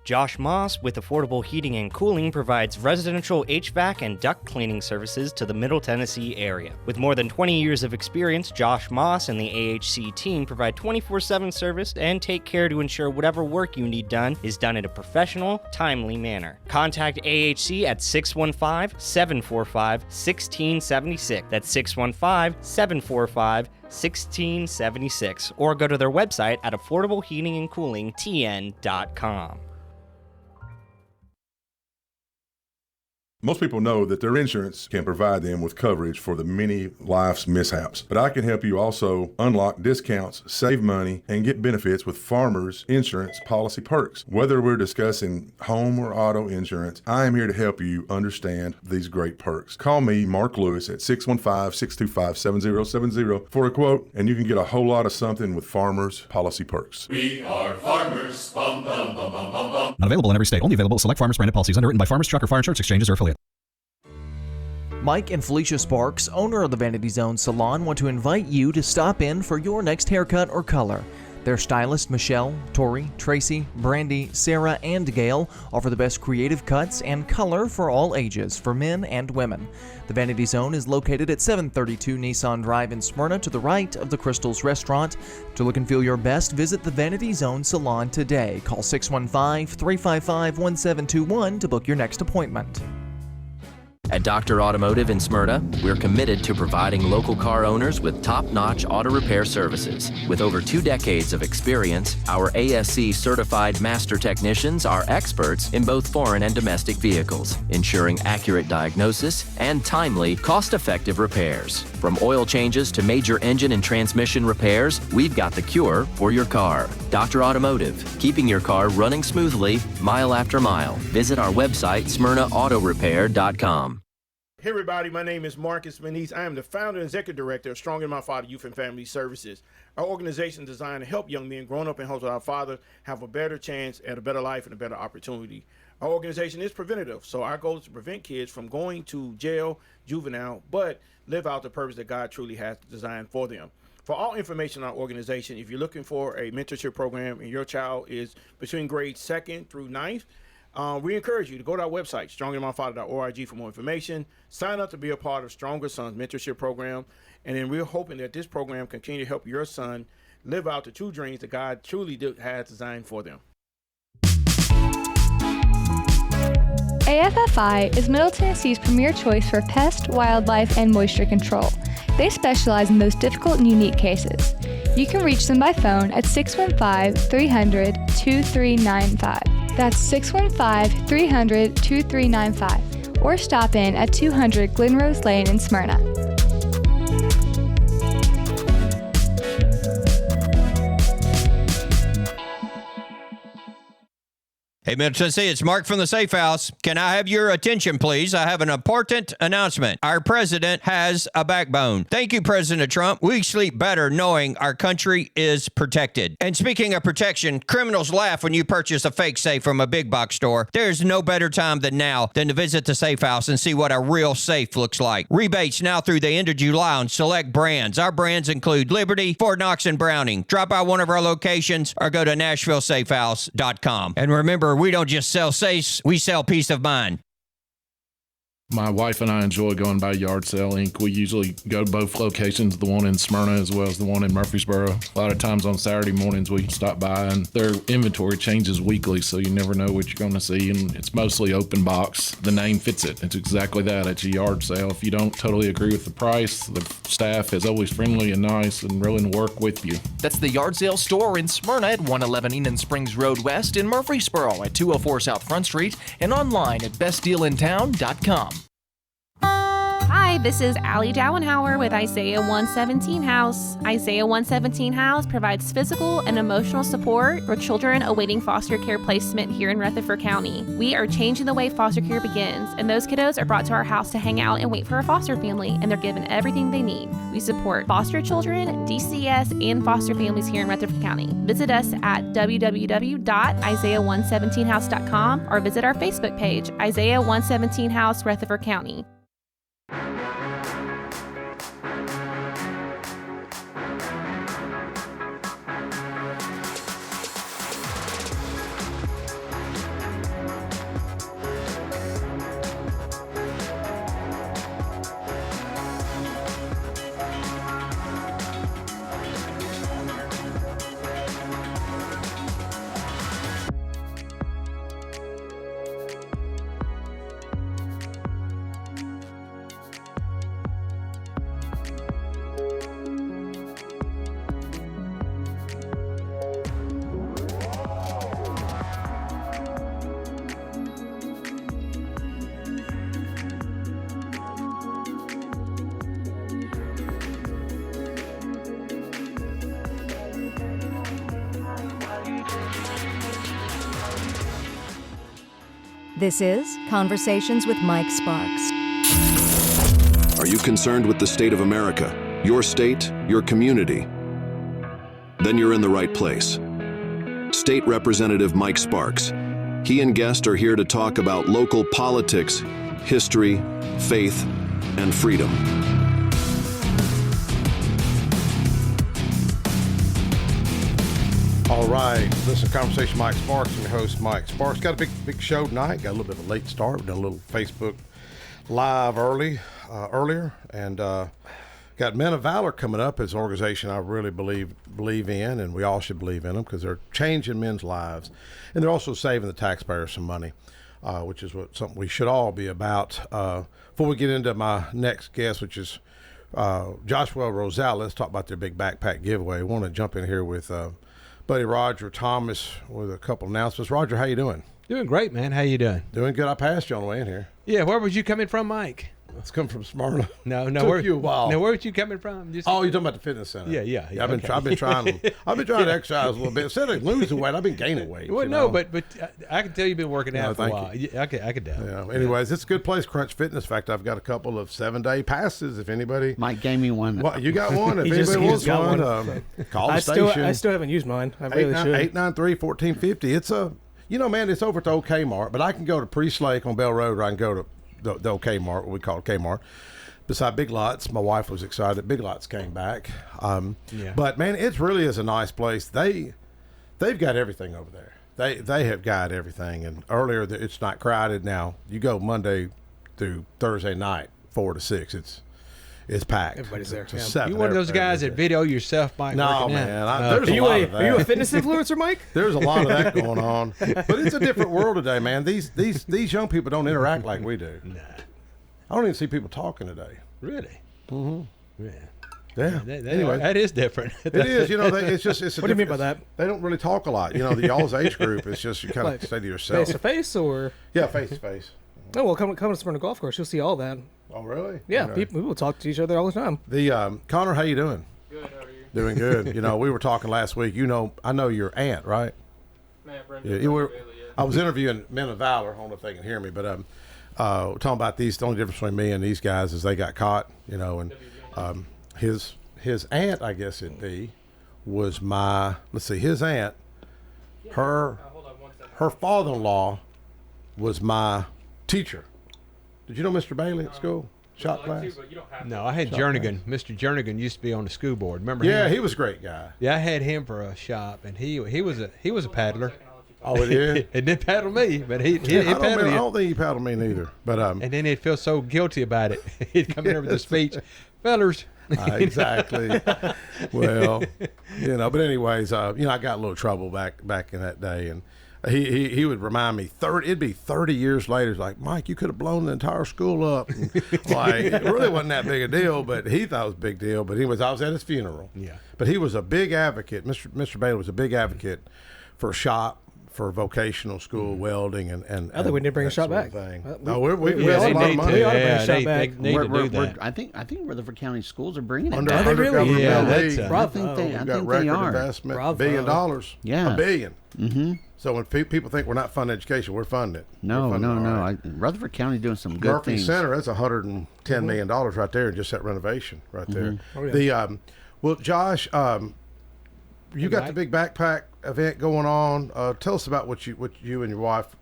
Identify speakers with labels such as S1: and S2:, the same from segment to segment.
S1: Josh Moss with Affordable Heating and Cooling provides residential HVAC and duct cleaning services to the Middle Tennessee area. With more than 20 years of experience, Josh Moss and the AHC team provide 24/7 service and take care to ensure whatever work you need done is done in a professional, timely manner. Contact AHC at 615-745-1676. That's 615-745-1676. Or go to their website at affordableheatingandcoolingtn.com.
S2: Most people know that their insurance can provide them with coverage for the many life's mishaps. But I can help you also unlock discounts, save money, and get benefits with Farmers Insurance Policy Perks. Whether we're discussing home or auto insurance, I am here to help you understand these great perks. Call me, Mark Lewis, at 615-625-7070 for a quote, and you can get a whole lot of something with Farmers Policy Perks.
S3: We are farmers. Bum, bum, bum, bum, bum, bum.
S4: Not available in every state. Only available at select Farmers branded policies underwritten by Farmers Truck or Fire Insurance Exchanges or affiliates.
S5: Mike and Felicia Sparks, owner of the Vanity Zone Salon, want to invite you to stop in for your next haircut or color. Their stylists Michelle, Tori, Tracy, Brandy, Sarah, and Gail offer the best creative cuts and color for all ages, for men and women. The Vanity Zone is located at 732 Nissan Drive in Smyrna, to the right of the Crystals Restaurant. To look and feel your best, visit the Vanity Zone Salon today. Call 615-355-1721 to book your next appointment.
S6: At Dr. Automotive in Smyrna, we're committed to providing local car owners with top-notch auto repair services. With over 2 decades of experience, our ASC certified master technicians are experts in both foreign and domestic vehicles, ensuring accurate diagnosis and timely, cost-effective repairs. From oil changes to major engine and transmission repairs, we've got the cure for your car. Dr. Automotive, keeping your car running smoothly, mile after mile. Visit our website, smyrnaautorepair.com.
S7: Hey everybody, my name is Marcus Manise. I am the founder and executive director of Strong in My Father Youth and Family Services. Our organization is designed to help young men growing up in homes with our father have a better chance at a better life and a better opportunity. Our organization is preventative, so our goal is to prevent kids from going to jail, juvenile, but live out the purpose that God truly has designed for them. For all information on our organization, if you're looking for a mentorship program and your child is between grades 2nd through 9th, we encourage you to go to our website, stronginmyfather.org, for more information. Sign up to be a part of Stronger Sons Mentorship Program. And then we're hoping that this program continue to help your son live out the true dreams that God truly has designed for them.
S8: AFFI is Middle Tennessee's premier choice for pest, wildlife, and moisture control. They specialize in those difficult and unique cases. You can reach them by phone at 615-300-2395. That's 615-300-2395. Or stop in at 200 Glenrose Lane in Smyrna.
S9: Hey, Middle Tennessee, it's Mark from the Safe House. Can I have your attention, please? I have an important announcement. Our president has a backbone. Thank you, President Trump. We sleep better knowing our country is protected. And speaking of protection, criminals laugh when you purchase a fake safe from a big box store. There's no better time than now than to visit the Safe House and see what a real safe looks like. Rebates now through the end of July on select brands. Our brands include Liberty, Fort Knox, and Browning. Drop by one of our locations or go to NashvilleSafehouse.com. And remember, we don't just sell safes, we sell peace of mind.
S10: My wife and I enjoy going by Yard Sale Inc. We usually go to both locations, the one in Smyrna as well as the one in Murfreesboro. A lot of times on Saturday mornings we stop by, and their inventory changes weekly, so you never know what you're going to see, and it's mostly open box. The name fits it. It's exactly that. It's a yard sale. If you don't totally agree with the price, the staff is always friendly and nice and willing to work with you.
S5: That's the Yard Sale Store in Smyrna at 111 Enon Springs Road West, in Murfreesboro at 204 South Front Street, and online at bestdealintown.com.
S11: Hi, this is Allie Dowenhauer with Isaiah 117 House. Isaiah 117 House provides physical and emotional support for children awaiting foster care placement here in Rutherford County. We are changing the way foster care begins, and those kiddos are brought to our house to hang out and wait for a foster family, and they're given everything they need. We support foster children, DCS, and foster families here in Rutherford County. Visit us at www.isaiah117house.com or visit our Facebook page, Isaiah 117 House, Rutherford County.
S12: This is Conversations with Mike Sparks.
S13: Are you concerned with the state of America, your state, your community? Then you're in the right place. State Representative Mike Sparks. He and guests are here to talk about local politics, history, faith, and freedom.
S14: All right, listen, Conversation Mike Sparks and your host Mike Sparks. Got a big show tonight. Got a little bit of a late start. We've done a little Facebook Live earlier, and got Men of Valor coming up as an organization I really believe in, and we all should believe in them because they're changing men's lives, and they're also saving the taxpayers some money, which is something we should all be about. Before we get into my next guest, which is Joshua Roselle, let's talk about their big backpack giveaway. I want to jump in here with buddy Roger Thomas with a couple announcements. Roger, how you doing?
S15: Doing great, man. How you doing?
S14: Doing good. I passed you on the way in here.
S15: Yeah, where was you coming from, Mike?
S14: It's come from Smyrna.
S15: No.
S14: Took you a while.
S15: No, where was you coming from?
S14: You're talking about the fitness center.
S15: Yeah.
S14: I've been trying to exercise a little bit. Instead of losing weight, I've been gaining weight.
S15: Well, no, but I can tell you've been working out for a while. I could tell.
S14: Yeah. Anyways, it's a good place, Crunch Fitness. In fact, I've got a couple of 7-day passes. If anybody,
S16: Mike gave me one.
S14: Well, you got one. If anybody wants one, call the station.
S17: I still haven't used mine. I really should.
S14: 893-1450. It's man, it's over at the old Kmart, but I can go to Priest Lake on Bell Road, or I can go to the old Kmart, what we call Kmart. Beside Big Lots, my wife was excited. Big Lots came back. But man, it really is a nice place. They've got everything over there. They have got everything. And earlier, it's not crowded. Now you go Monday through Thursday night, 4 to 6. It's packed.
S17: Everybody's there.
S15: You one of those guys that video yourself, Mike?
S14: No, man. There's a lot of that.
S17: Are you a fitness influencer, Mike?
S14: There's a lot of that going on. But it's a different world today, man. These young people don't interact like we do.
S15: Nah.
S14: I don't even see people talking today.
S15: Really?
S14: Mm-hmm.
S15: Yeah.
S14: Anyway,
S15: that is different.
S14: It is. It's
S17: What do you mean by that?
S14: They don't really talk a lot. Y'all's age group. It's just you kind of stay to yourself.
S17: Face to face, or
S14: face to face.
S17: Oh well, come to Smyrna Golf Course. You'll see all that.
S14: Oh really?
S17: Yeah.
S14: Okay.
S17: People talk to each other all the time.
S14: The Connor, how you doing?
S18: Good. How are you?
S14: Doing good. We were talking last week. I know your aunt, right?
S18: Matt Brenda.
S14: Yeah, I was interviewing Men of Valor. I don't know if they can hear me, but talking about these. The only difference between me and these guys is they got caught. And his aunt, I guess it'd be, was my. Let's see, his aunt. Her father-in-law was my teacher. Did you know Mr. Bailey at school? Shop class?
S15: No, I had Jernigan. Mr. Jernigan used to be on the school board. Remember him?
S14: Yeah, he was a great guy.
S15: Yeah, I had him for a shop, and he was a paddler.
S14: Oh, it is?
S15: It didn't paddle me, but he
S14: I
S15: paddled
S14: don't think he paddled me neither. But
S15: and then he'd feel so guilty about it. He'd come in there with a speech, fellers.
S14: Exactly. Well, but anyways, I got a little trouble back in that day, and he would remind me it'd be 30 years later. It's like, Mike, you could have blown the entire school up. And, it really wasn't that big a deal, but he thought it was a big deal. But anyways, I was at his funeral.
S15: Yeah.
S14: But he was a big advocate. Mr. Bailey was a big advocate for shop, for vocational school, welding, and
S17: I think we need to bring a shop back.
S14: No, we have a lot of money.
S15: They need to do that.
S16: I think Rutherford County schools are bringing it
S14: Under
S16: back.
S14: government league.
S16: I think they are.
S14: Investment,
S16: Bravo.
S14: $1 billion.
S16: Yeah.
S14: $1 billion.
S16: Mm-hmm.
S14: So when people think we're not funding education, we're funding it.
S16: No.
S14: Right.
S16: Rutherford County doing some good
S14: Murphy
S16: things.
S14: Center, that's $110 million right there, just that renovation right there.
S17: Mm-hmm. Oh, yeah.
S14: Well, Josh, you got the big backpack event going on. Tell us about what you and your wife,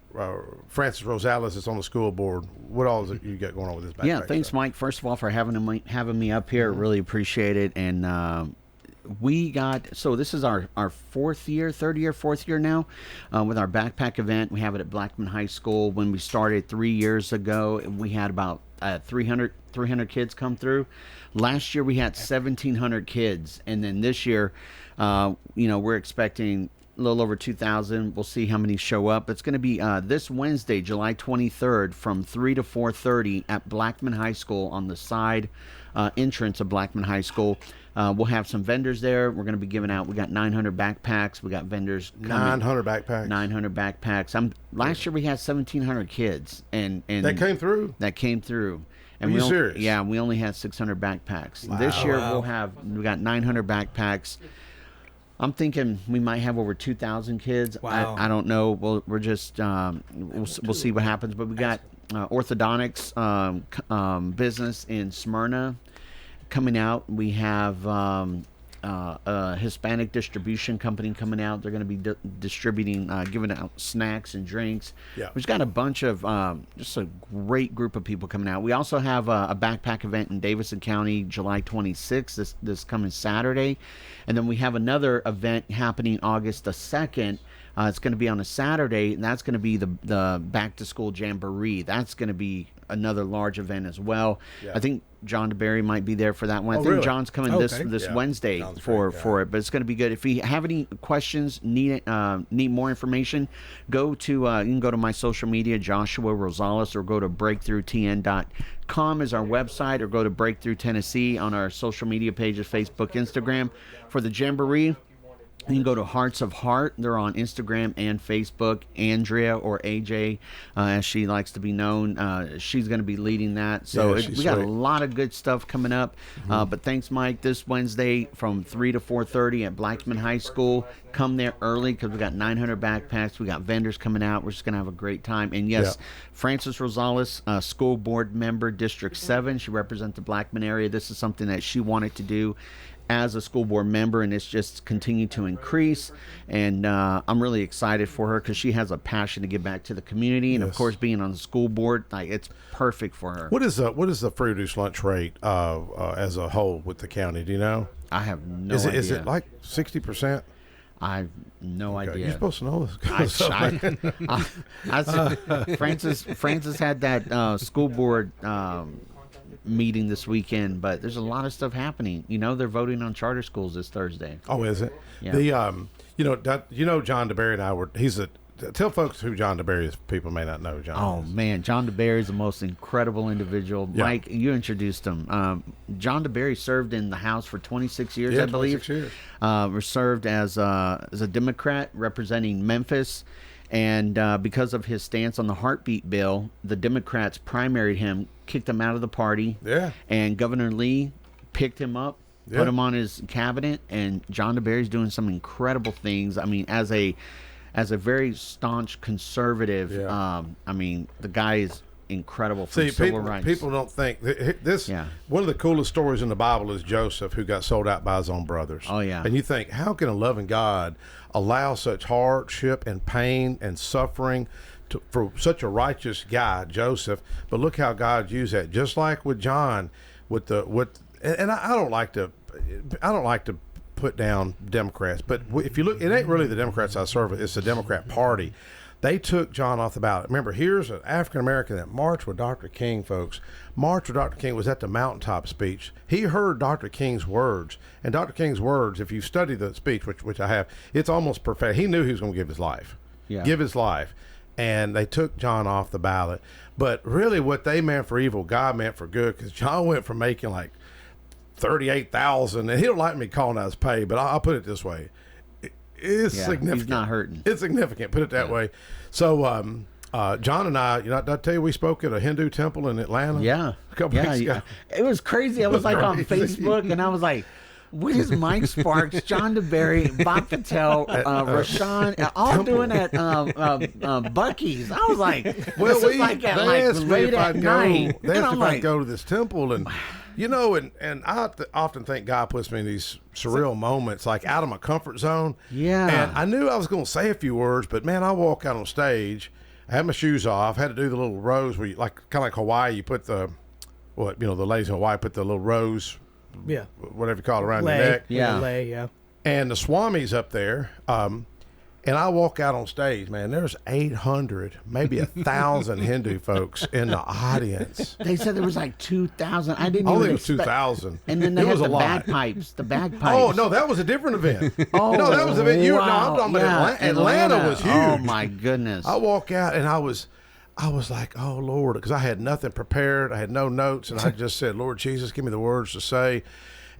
S14: Frances Rosales, is on the school board. What all is it you got going on with this backpack?
S16: Yeah, thanks,
S14: stuff?
S16: Mike. First of all, for having me up here. Really appreciate it. And this is our fourth year now with our backpack event. We have it at Blackman High School. When we started 3 years ago, we had about 300 kids come through. Last year we had 1,700 kids, and then this year, we're expecting a little over 2,000. We'll see how many show up. It's going to be this Wednesday, July 23rd, from 3 to 4:30 at Blackman High School on the side entrance of Blackman High School. We'll have some vendors there. We're going to be giving out. We got 900 backpacks. We got vendors coming.
S14: 900 backpacks.
S16: 900 backpacks. Last year we had 1,700 kids, and
S14: that came through.
S16: And
S14: Are you serious?
S16: Yeah, we only had 600 backpacks.
S14: Wow.
S16: This year we got 900 backpacks. I'm thinking we might have over 2,000 kids.
S17: Wow.
S16: I don't know. We're just we'll see what happens. But we got orthodontics business in Smyrna coming out. We have a Hispanic distribution company coming out. They're going to be distributing, giving out snacks and drinks.
S14: Yeah.
S16: We've got a bunch of just a great group of people coming out. We also have a backpack event in Davidson County, July 26th, this coming Saturday, and then we have another event happening August the 2nd. It's going to be on a Saturday, and that's going to be the Back to School Jamboree. That's going to be another large event as well. Yeah. I think John DeBerry might be there for that one. I think
S14: really?
S16: John's coming this Wednesday for it, but it's going to be good. If you have any questions, need more information, go to you can go to my social media, Joshua Rosales, or go to breakthroughtn.com is our website, or go to Breakthrough Tennessee on our social media pages, Facebook, Instagram. For the Jamboree, you can go to Hearts of Heart. They're on Instagram and Facebook. Andrea, or AJ, as she likes to be known, she's going to be leading that. So we got a lot of good stuff coming up. But thanks, Mike. This Wednesday from 3 to 4:30 at Blackman High School. Come there early because we got 900 backpacks. We got vendors coming out. We're just going to have a great time. And yes, Frances Rosales, school board member, District 7. She represents the Blackman area. This is something that she wanted to do as a school board member, and it's just continued to increase. And I'm really excited for her because she has a passion to give back to the community, and of course, being on the school board, like, it's perfect for her.
S14: What is the free reduced lunch rate as a whole with the county? Do you know?
S16: I have no idea.
S14: Is it like 60%?
S16: I have no idea.
S14: You're supposed to know this.
S16: Francis had that school board meeting this weekend, but there's a lot of stuff happening. They're voting on charter schools this Thursday.
S14: Oh, is it?
S16: Yeah.
S14: The John DeBerry and I were. Tell folks who John DeBerry is. People may not know John.
S16: Oh man, John DeBerry is the most incredible individual. Yeah. Mike, you introduced him. John DeBerry served in the House for 26 years, I believe.
S14: 26 years.
S16: Served as a Democrat representing Memphis. And because of his stance on the heartbeat bill, the Democrats primaried him, kicked him out of the party.
S14: Yeah.
S16: And Governor Lee picked him up, put him on his cabinet, and John DeBerry's doing some incredible things. I mean, as a very staunch conservative, the guy is incredible for civil rights.
S14: People don't think this. Yeah. One of the coolest stories in the Bible is Joseph, who got sold out by his own brothers.
S16: Oh yeah.
S14: And you think, how can a loving God allow such hardship and pain and suffering for such a righteous guy, Joseph? But look how God used that. Just like with John, and I don't like to put down Democrats, but if you look, it ain't really the Democrats I serve. It's the Democrat Party. They took John off the ballot. Remember, here's an African-American that marched with Dr. King, folks. Marched with Dr. King, was at the mountaintop speech. He heard Dr. King's words. And Dr. King's words, if you study the speech, which I have, it's almost perfect. He knew he was going to give his life.
S16: Yeah.
S14: Give his life. And they took John off the ballot. But really what they meant for evil, God meant for good, because John went from making like $38,000, and he don't like me calling out his pay, but I'll put it this way. It's significant.
S16: He's not hurting.
S14: It's significant, put it that way. So John and I, did I tell you we spoke at a Hindu temple in Atlanta?
S16: Yeah.
S14: A couple weeks ago.
S16: It was crazy. I was like on Facebook, and I was like, what is Mike Sparks, John DeBerry, Bob Patel, Rashawn, all doing at Buc-ee's? I was like,
S14: well,
S16: this is like at like late at night.
S14: They asked if I'd go to this temple, and and I often think God puts me in these surreal moments, like out of my comfort zone.
S16: Yeah.
S14: And I knew I was going to say a few words, but man, I walk out on stage, I had my shoes off, had to do the little rose where you, kind of like Hawaii, you put the ladies in Hawaii put the little rose, whatever you call it, around your neck.
S16: Yeah.
S17: Lay, yeah.
S14: And the Swami's up there. And I walk out on stage, man, there's 800, maybe 1,000 Hindu folks in the audience.
S16: They said there was like 2,000. I didn't
S14: only
S16: even
S14: expect. 2,000.
S16: And then they had the bagpipes. The bagpipes.
S14: Oh, no, that was a different event.
S16: No,
S14: that was an event. No, I'm talking about Atlanta was huge.
S16: Oh, my goodness.
S14: I walk out, and I was like, oh, Lord, because I had nothing prepared. I had no notes, and I just said, Lord Jesus, give me the words to say.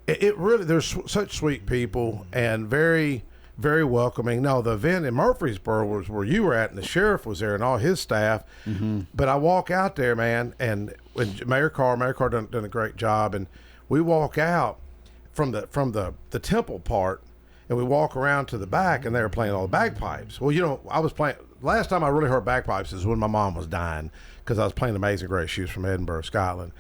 S14: It really, there's such sweet people and very, very welcoming. No, the event in Murfreesboro was where you were at, and the sheriff was there and all his staff.
S16: Mm-hmm.
S14: But I walk out there, man, and Mayor Carr done a great job, and we walk out from the temple part, and we walk around to the back, and they were playing all the bagpipes. Well, I was playing. Last time I really heard bagpipes is when my mom was dying, because I was playing Amazing Grace. She was from Edinburgh, Scotland.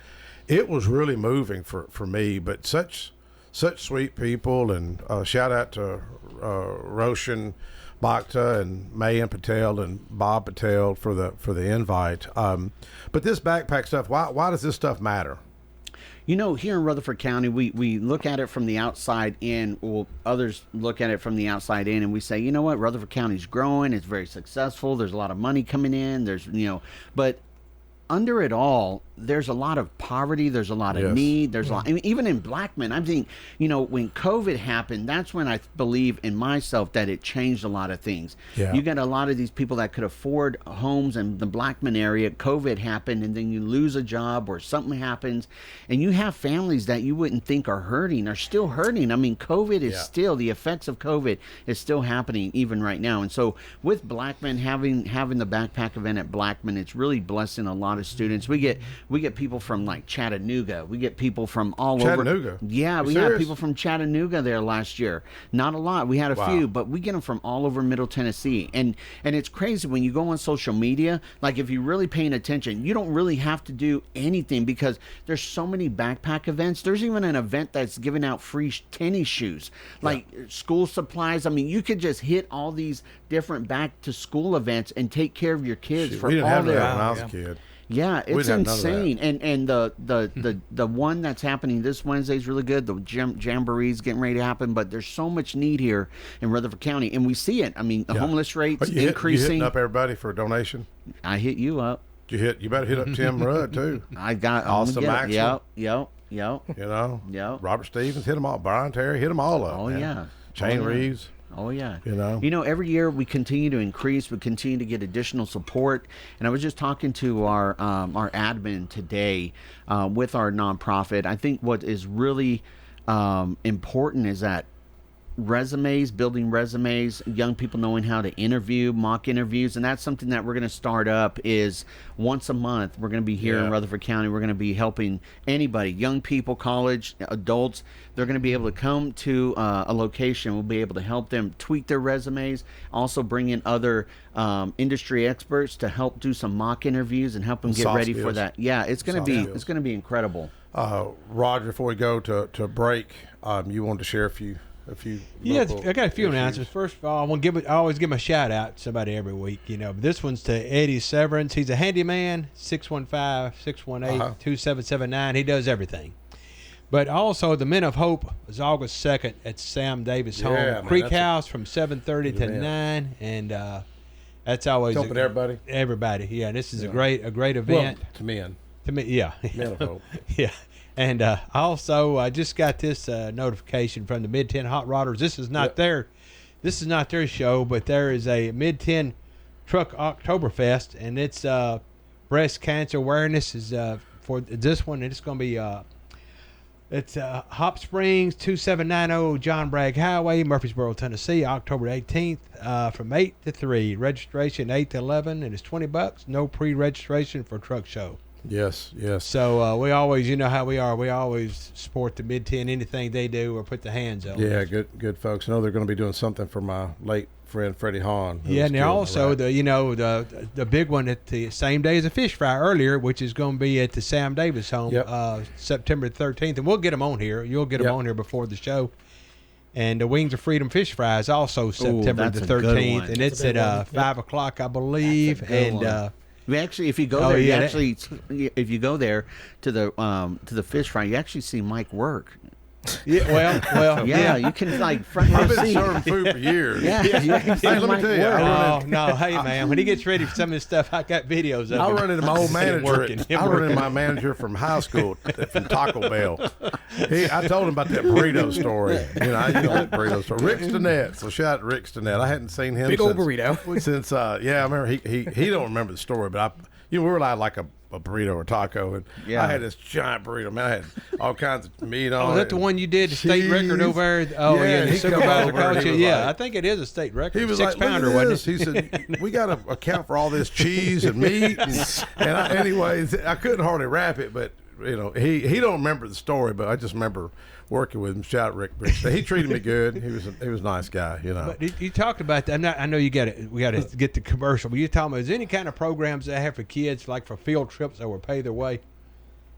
S14: It was really moving for me, but such sweet people, and shout out to Roshan Bhakta and Mayan Patel and Bob Patel for the invite. But this backpack stuff, why does this stuff matter?
S16: Here in Rutherford County, we look at it from the outside in, well, others look at it from the outside in, and we say, you know what, Rutherford County's growing, it's very successful, there's a lot of money coming in, but under it all, there's a lot of poverty, there's a lot of need, there's a lot, even in Blackman, I'm thinking, when COVID happened, that's when I believe in myself that it changed a lot of things. You got a lot of these people that could afford homes in the Blackman area, COVID happened, and then you lose a job or something happens, and you have families that you wouldn't think are hurting, are still hurting. I mean, COVID is still, the effects of COVID is still happening even right now. And so with Blackman, having the backpack event at Blackman, it's really blessing a lot of students. We get people from like Chattanooga. We get people from all over.
S14: Chattanooga?
S16: Yeah, we had people from Chattanooga there last year. Not a lot. We had a few, but we get them from all over Middle Tennessee. And it's crazy when you go on social media, like if you're really paying attention, you don't really have to do anything because there's so many backpack events. There's even an event that's giving out free tennis shoes, like school supplies. I mean, you could just hit all these different back to school events and take care of your kids for
S14: we didn't
S16: all
S14: have
S16: their.
S14: that when I was a kid.
S16: Yeah, it's insane. And the one that's happening this Wednesday is really good. The Jamboree's getting ready to happen, but there's so much need here in Rutherford County, and we see it. I mean, the homeless rate's increasing.
S14: You hitting up everybody for a donation?
S16: I hit you up.
S14: You better hit up Tim Rudd too.
S16: I got
S14: Austin Maxwell.
S16: Yep.
S14: Robert Stevens, hit them all. Brian Terry, hit them all up.
S16: Oh
S14: man.
S16: yeah.
S14: Shane Reeves.
S16: Oh yeah.
S14: Every
S16: year we continue to increase, we continue to get additional support. And I was just talking to our admin today with our nonprofit. I think what is really important is that building resumes, young people knowing how to interview, mock interviews, and that's something that we're going to start up is once a month. We're going to be here in Rutherford County. We're going to be helping anybody, young people, college, adults. They're going to be able to come to a location. We'll be able to help them tweak their resumes, also bring in other industry experts to help do some mock interviews and help them get ready for that. Yeah, it's going to be incredible.
S14: Roger, before we go to break, you wanted to share a few.
S15: I got a few announcements. First of all, I always give a shout out to somebody every week. But this one's to Eddie Severance. He's a handyman. 615-618-2779. He does everything. But also, the Men of Hope is August 2nd at Sam Davis Home, Creek House from 7:30 to 9, and that's always
S14: helping everybody.
S15: Everybody, yeah. This is a great event.
S14: Well, to men.
S15: To me, yeah.
S14: Men of Hope.
S15: Yeah. And also, I just got this notification from the Mid-10 Hot Rodders. This is not their show, but there is a Mid-10 Truck Oktoberfest, and it's breast cancer awareness is for this one. And it's going to be it's Hop Springs, 2790 John Bragg Highway, Murfreesboro, Tennessee, October 18th from 8 to 3. Registration 8 to 11, and it's $20. No pre-registration for truck show.
S14: Yes.
S15: So we always, you know how we are. We always support the Mid-10. Anything they do or put the hands on.
S14: Yeah, good folks. I know they're going to be doing something for my late friend Freddie Hahn.
S15: Yeah, and they're also the big one at the same day as the fish fry earlier, which is going to be at the Sam Davis home, September 13th, and we'll get them on here. You'll get them on here before the show. And the Wings of Freedom fish fry is also September the 13th, and it's at 5:00, I believe, and.
S16: We actually, if you go there, if you go there to the fish fry, you actually see Mike work.
S15: Yeah, well,
S16: yeah, you can like front row
S14: I've been
S16: seat.
S14: serving food for years.
S16: Yeah, you can see
S14: Hey, let me
S16: Mike
S14: tell you,
S16: work.
S15: No, hey man, when he gets ready for some of this stuff, I got videos of
S14: I
S15: him.
S14: run into my old manager.
S15: working.
S14: I run into my manager from high school from Taco Bell. I told him about that burrito story. That burrito story. Rick Stinnett. So shout out to Rick Stinnett. I hadn't seen him
S17: Big old burrito.
S14: since. I remember he don't remember the story, but we were like a burrito or taco, and I had this giant burrito. Man, I had all kinds of meat on it.
S15: Oh, is that the one you did, the state record over there? Oh, yeah, the supervisor called you. Yeah, I think it is a state record.
S14: He was
S15: 6 pounder,
S14: look at
S15: wasn't
S14: this.
S15: it?
S14: He said, we got to account for all this cheese and meat. Anyways, I couldn't hardly wrap it, but he don't remember the story, but I just remember working with him. Shout out Rick Bridge. He treated me good. He was a nice guy,
S15: But you talked about that. I know we got to get the commercial. But you talking about, is there any kind of programs they have for kids, like for field trips that will pay their way?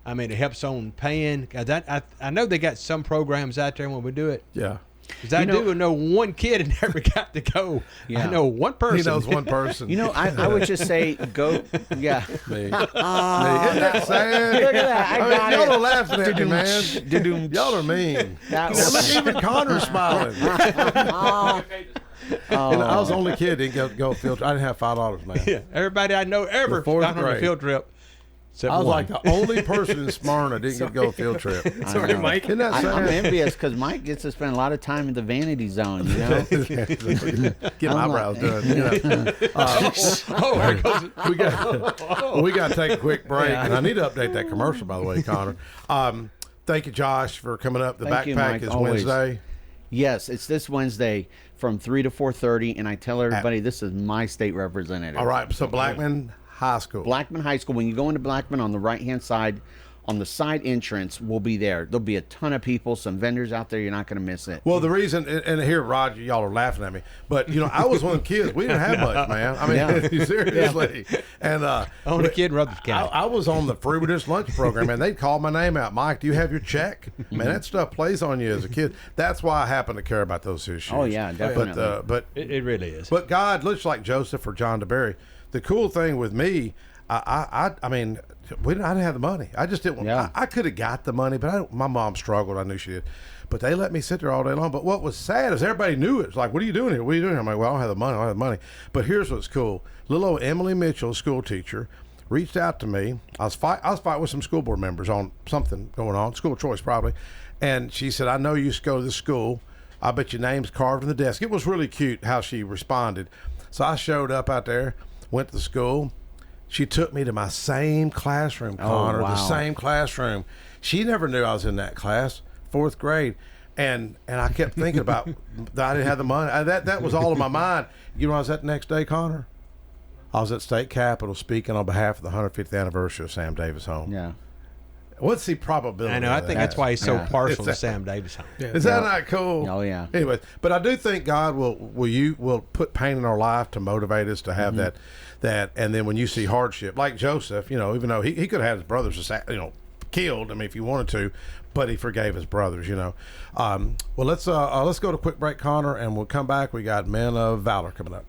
S15: I mean, it helps on paying. I know they got some programs out there when we do it.
S14: Yeah.
S15: Because I do know one kid that never got to go.
S16: Yeah.
S15: I know one person.
S14: He knows one person.
S16: I would just say go. Yeah.
S14: Me. Isn't that sad?
S16: Look at that. I got
S14: y'all
S16: it.
S14: are laughing at me, man. Y'all are mean. Look, even Connor's smiling. And I was the only kid that didn't go field trip. I didn't have $5, man.
S15: Yeah. Everybody I know ever
S14: The fourth
S15: gone on a
S14: grade.
S15: field trip.
S14: I was like the only person in Smyrna didn't get to go on a field trip.
S16: Sorry,
S17: Mike.
S14: Isn't that sad?
S16: I'm envious because Mike gets to spend a lot of time in the vanity zone. You know,
S14: Get my eyebrows done. We got to take a quick break, and I need to update that commercial, by the way, Connor. Thank you, Josh, for coming up. The
S16: Thank you,
S14: backpack
S16: Mike,
S14: is
S16: always.
S14: Wednesday.
S16: Yes, it's this Wednesday from 3 to 4:30, and I tell everybody this is my state representative.
S14: All right, so Blackman High School.
S16: Blackman High School. When you go into Blackman, on the right-hand side, on the side entrance, we'll be there. There'll be a ton of people, some vendors out there. You're not going to miss it.
S14: Well, the reason, and here, Roger, y'all are laughing at me, but I was one of the kids. We didn't have much, man. I mean, seriously. And
S15: only kid in Rutherford County.
S14: I was on the Free Reduced Lunch program, and they'd call my name out. Mike, do you have your check? Man, that stuff plays on you as a kid. That's why I happen to care about those issues.
S16: Oh, yeah, definitely.
S14: But
S15: it really is.
S14: But God, looks like Joseph or John DeBerry. The cool thing with me, I mean, I didn't have the money. I just didn't.
S16: Yeah.
S14: I could have got the money, but my mom struggled. I knew she did. But they let me sit there all day long. But what was sad is everybody knew it. It's like, what are you doing here? What are you doing here? I'm like, well, I don't have the money. I don't have the money. But here's what's cool. Little old Emily Mitchell, school teacher, reached out to me. I was fighting with some school board members on something going on, school choice probably. And she said, I know you used to go to this school. I bet your name's carved in the desk. It was really cute how she responded. So I showed up out there, went to the school. She took me to my same classroom, Connor,
S16: wow.
S14: the same classroom. She never knew I was in that class, 4th grade. And I kept thinking about that I didn't have the money. That was all in my mind. You know what I was at the next day, Connor? I was at State Capitol speaking on behalf of the 150th anniversary of Sam Davis Home.
S16: Yeah.
S14: What's the probability?
S15: I know. I
S14: of
S15: think
S14: that?
S15: that's why he's so partial to
S14: That-
S15: Sam Davis Home.
S14: Is that not cool?
S16: Oh, yeah.
S14: Anyway, but I do think God will put pain in our life to motivate us to have that, and then when you see hardship, like Joseph, even though he could have had his brothers, killed. I mean, if he wanted to, but he forgave his brothers. Well, let's go to a quick break, Connor, and we'll come back. We got Men of Valor coming up.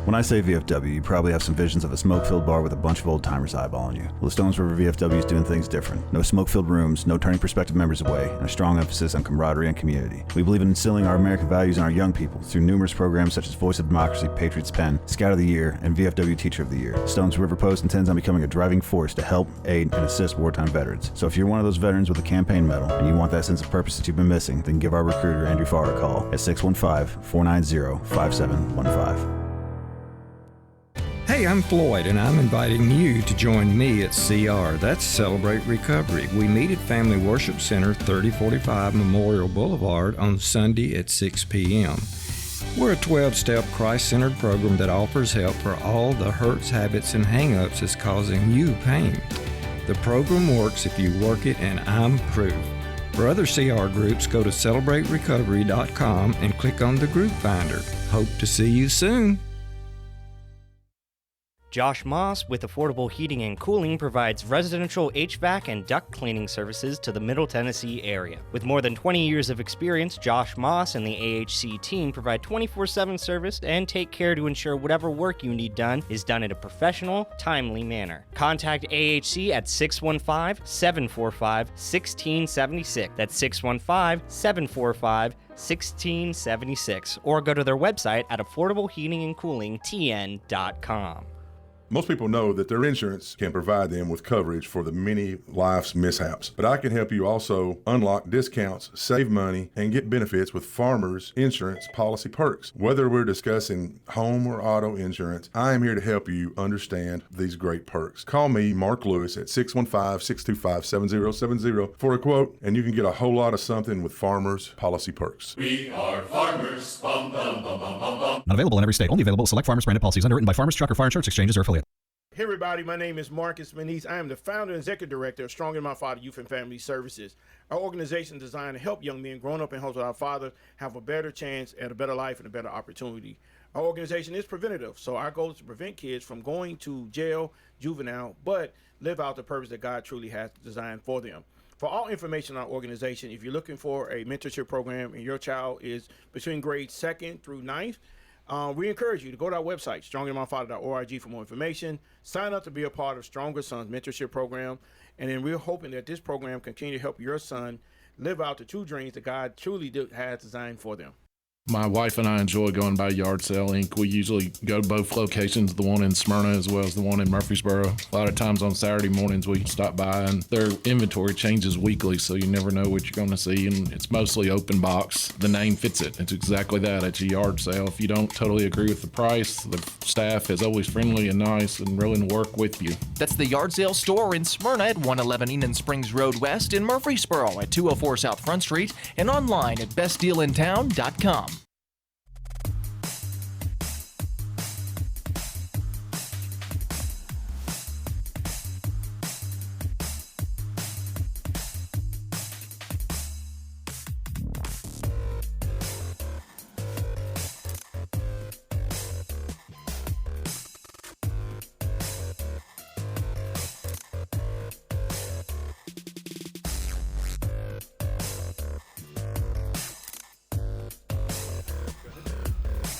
S18: When I say VFW, you probably have some visions of a smoke-filled bar with a bunch of old-timers eyeballing you. Well, the Stones River VFW is doing things different. No smoke-filled rooms, no turning prospective members away, and a strong emphasis on camaraderie and community. We believe in instilling our American values in our young people through numerous programs such as Voice of Democracy, Patriots Pen, Scout of the Year, and VFW Teacher of the Year. The Stones River Post intends on becoming a driving force to help, aid, and assist wartime veterans. So if you're one of those veterans with a campaign medal and you want that sense of purpose that you've been missing, then give our recruiter, Andrew Farr, a call at 615-490-5715.
S19: Hey, I'm Floyd, and I'm inviting you to join me at CR. That's Celebrate Recovery. We meet at Family Worship Center, 3045 Memorial Boulevard on Sunday at 6 p.m. We're a 12-step Christ-centered program that offers help for all the hurts, habits, and hang-ups that's causing you pain. The program works if you work it, and I'm proof. For other CR groups, go to CelebrateRecovery.com and click on the group finder. Hope to see you soon.
S1: Josh Moss with Affordable Heating and Cooling provides residential HVAC and duct cleaning services to the Middle Tennessee area. With more than 20 years of experience, Josh Moss and the AHC team provide 24/7 service and take care to ensure whatever work you need done is done in a professional, timely manner. Contact AHC at 615-745-1676. That's 615-745-1676. Or go to their website at affordableheatingandcoolingtn.com.
S2: Most people know that their insurance can provide them with coverage for the many life's mishaps, but I can help you also unlock discounts, save money, and get benefits with Farmers Insurance policy perks. Whether we're discussing home or auto insurance, I am here to help you understand these great perks. Call me, Mark Lewis, at 615-625-7070 for a quote, and you can get a whole lot of something with Farmers policy perks.
S3: We are farmers. Bum, bum, bum, bum, bum, bum.
S4: Not available in every state. Only available with select Farmers branded policies underwritten by Farmers Truck or Fire Insurance Exchanges or affiliate.
S7: Hey everybody, my name is Marcus Manise. I am the founder and executive director of Strong in My Father Youth and Family Services. Our organization is designed to help young men growing up in homes with our Father have a better chance at a better life and a better opportunity. Our organization is preventative, so our goal is to prevent kids from going to jail, juvenile, but live out the purpose that God truly has designed for them. For all information on our organization, if you're looking for a mentorship program and your child is between grades 2nd through 9th, we encourage you to go to our website, stronginmyfather.org, for more information. Sign up to be a part of Stronger Sons Mentorship Program. And then we're hoping that this program continue to help your son live out the true dreams that God truly has designed for them.
S10: My wife and I enjoy going by Yard Sale Inc. We usually go to both locations, the one in Smyrna as well as the one in Murfreesboro. A lot of times on Saturday mornings we stop by, and their inventory changes weekly, so you never know what you're going to see, and it's mostly open box. The name fits it. It's exactly that. It's a yard sale. If you don't totally agree with the price, the staff is always friendly and nice and willing to work with you.
S5: That's the Yard Sale store in Smyrna at 111 Enon Springs Road West, in Murfreesboro at 204 South Front Street, and online at bestdealintown.com.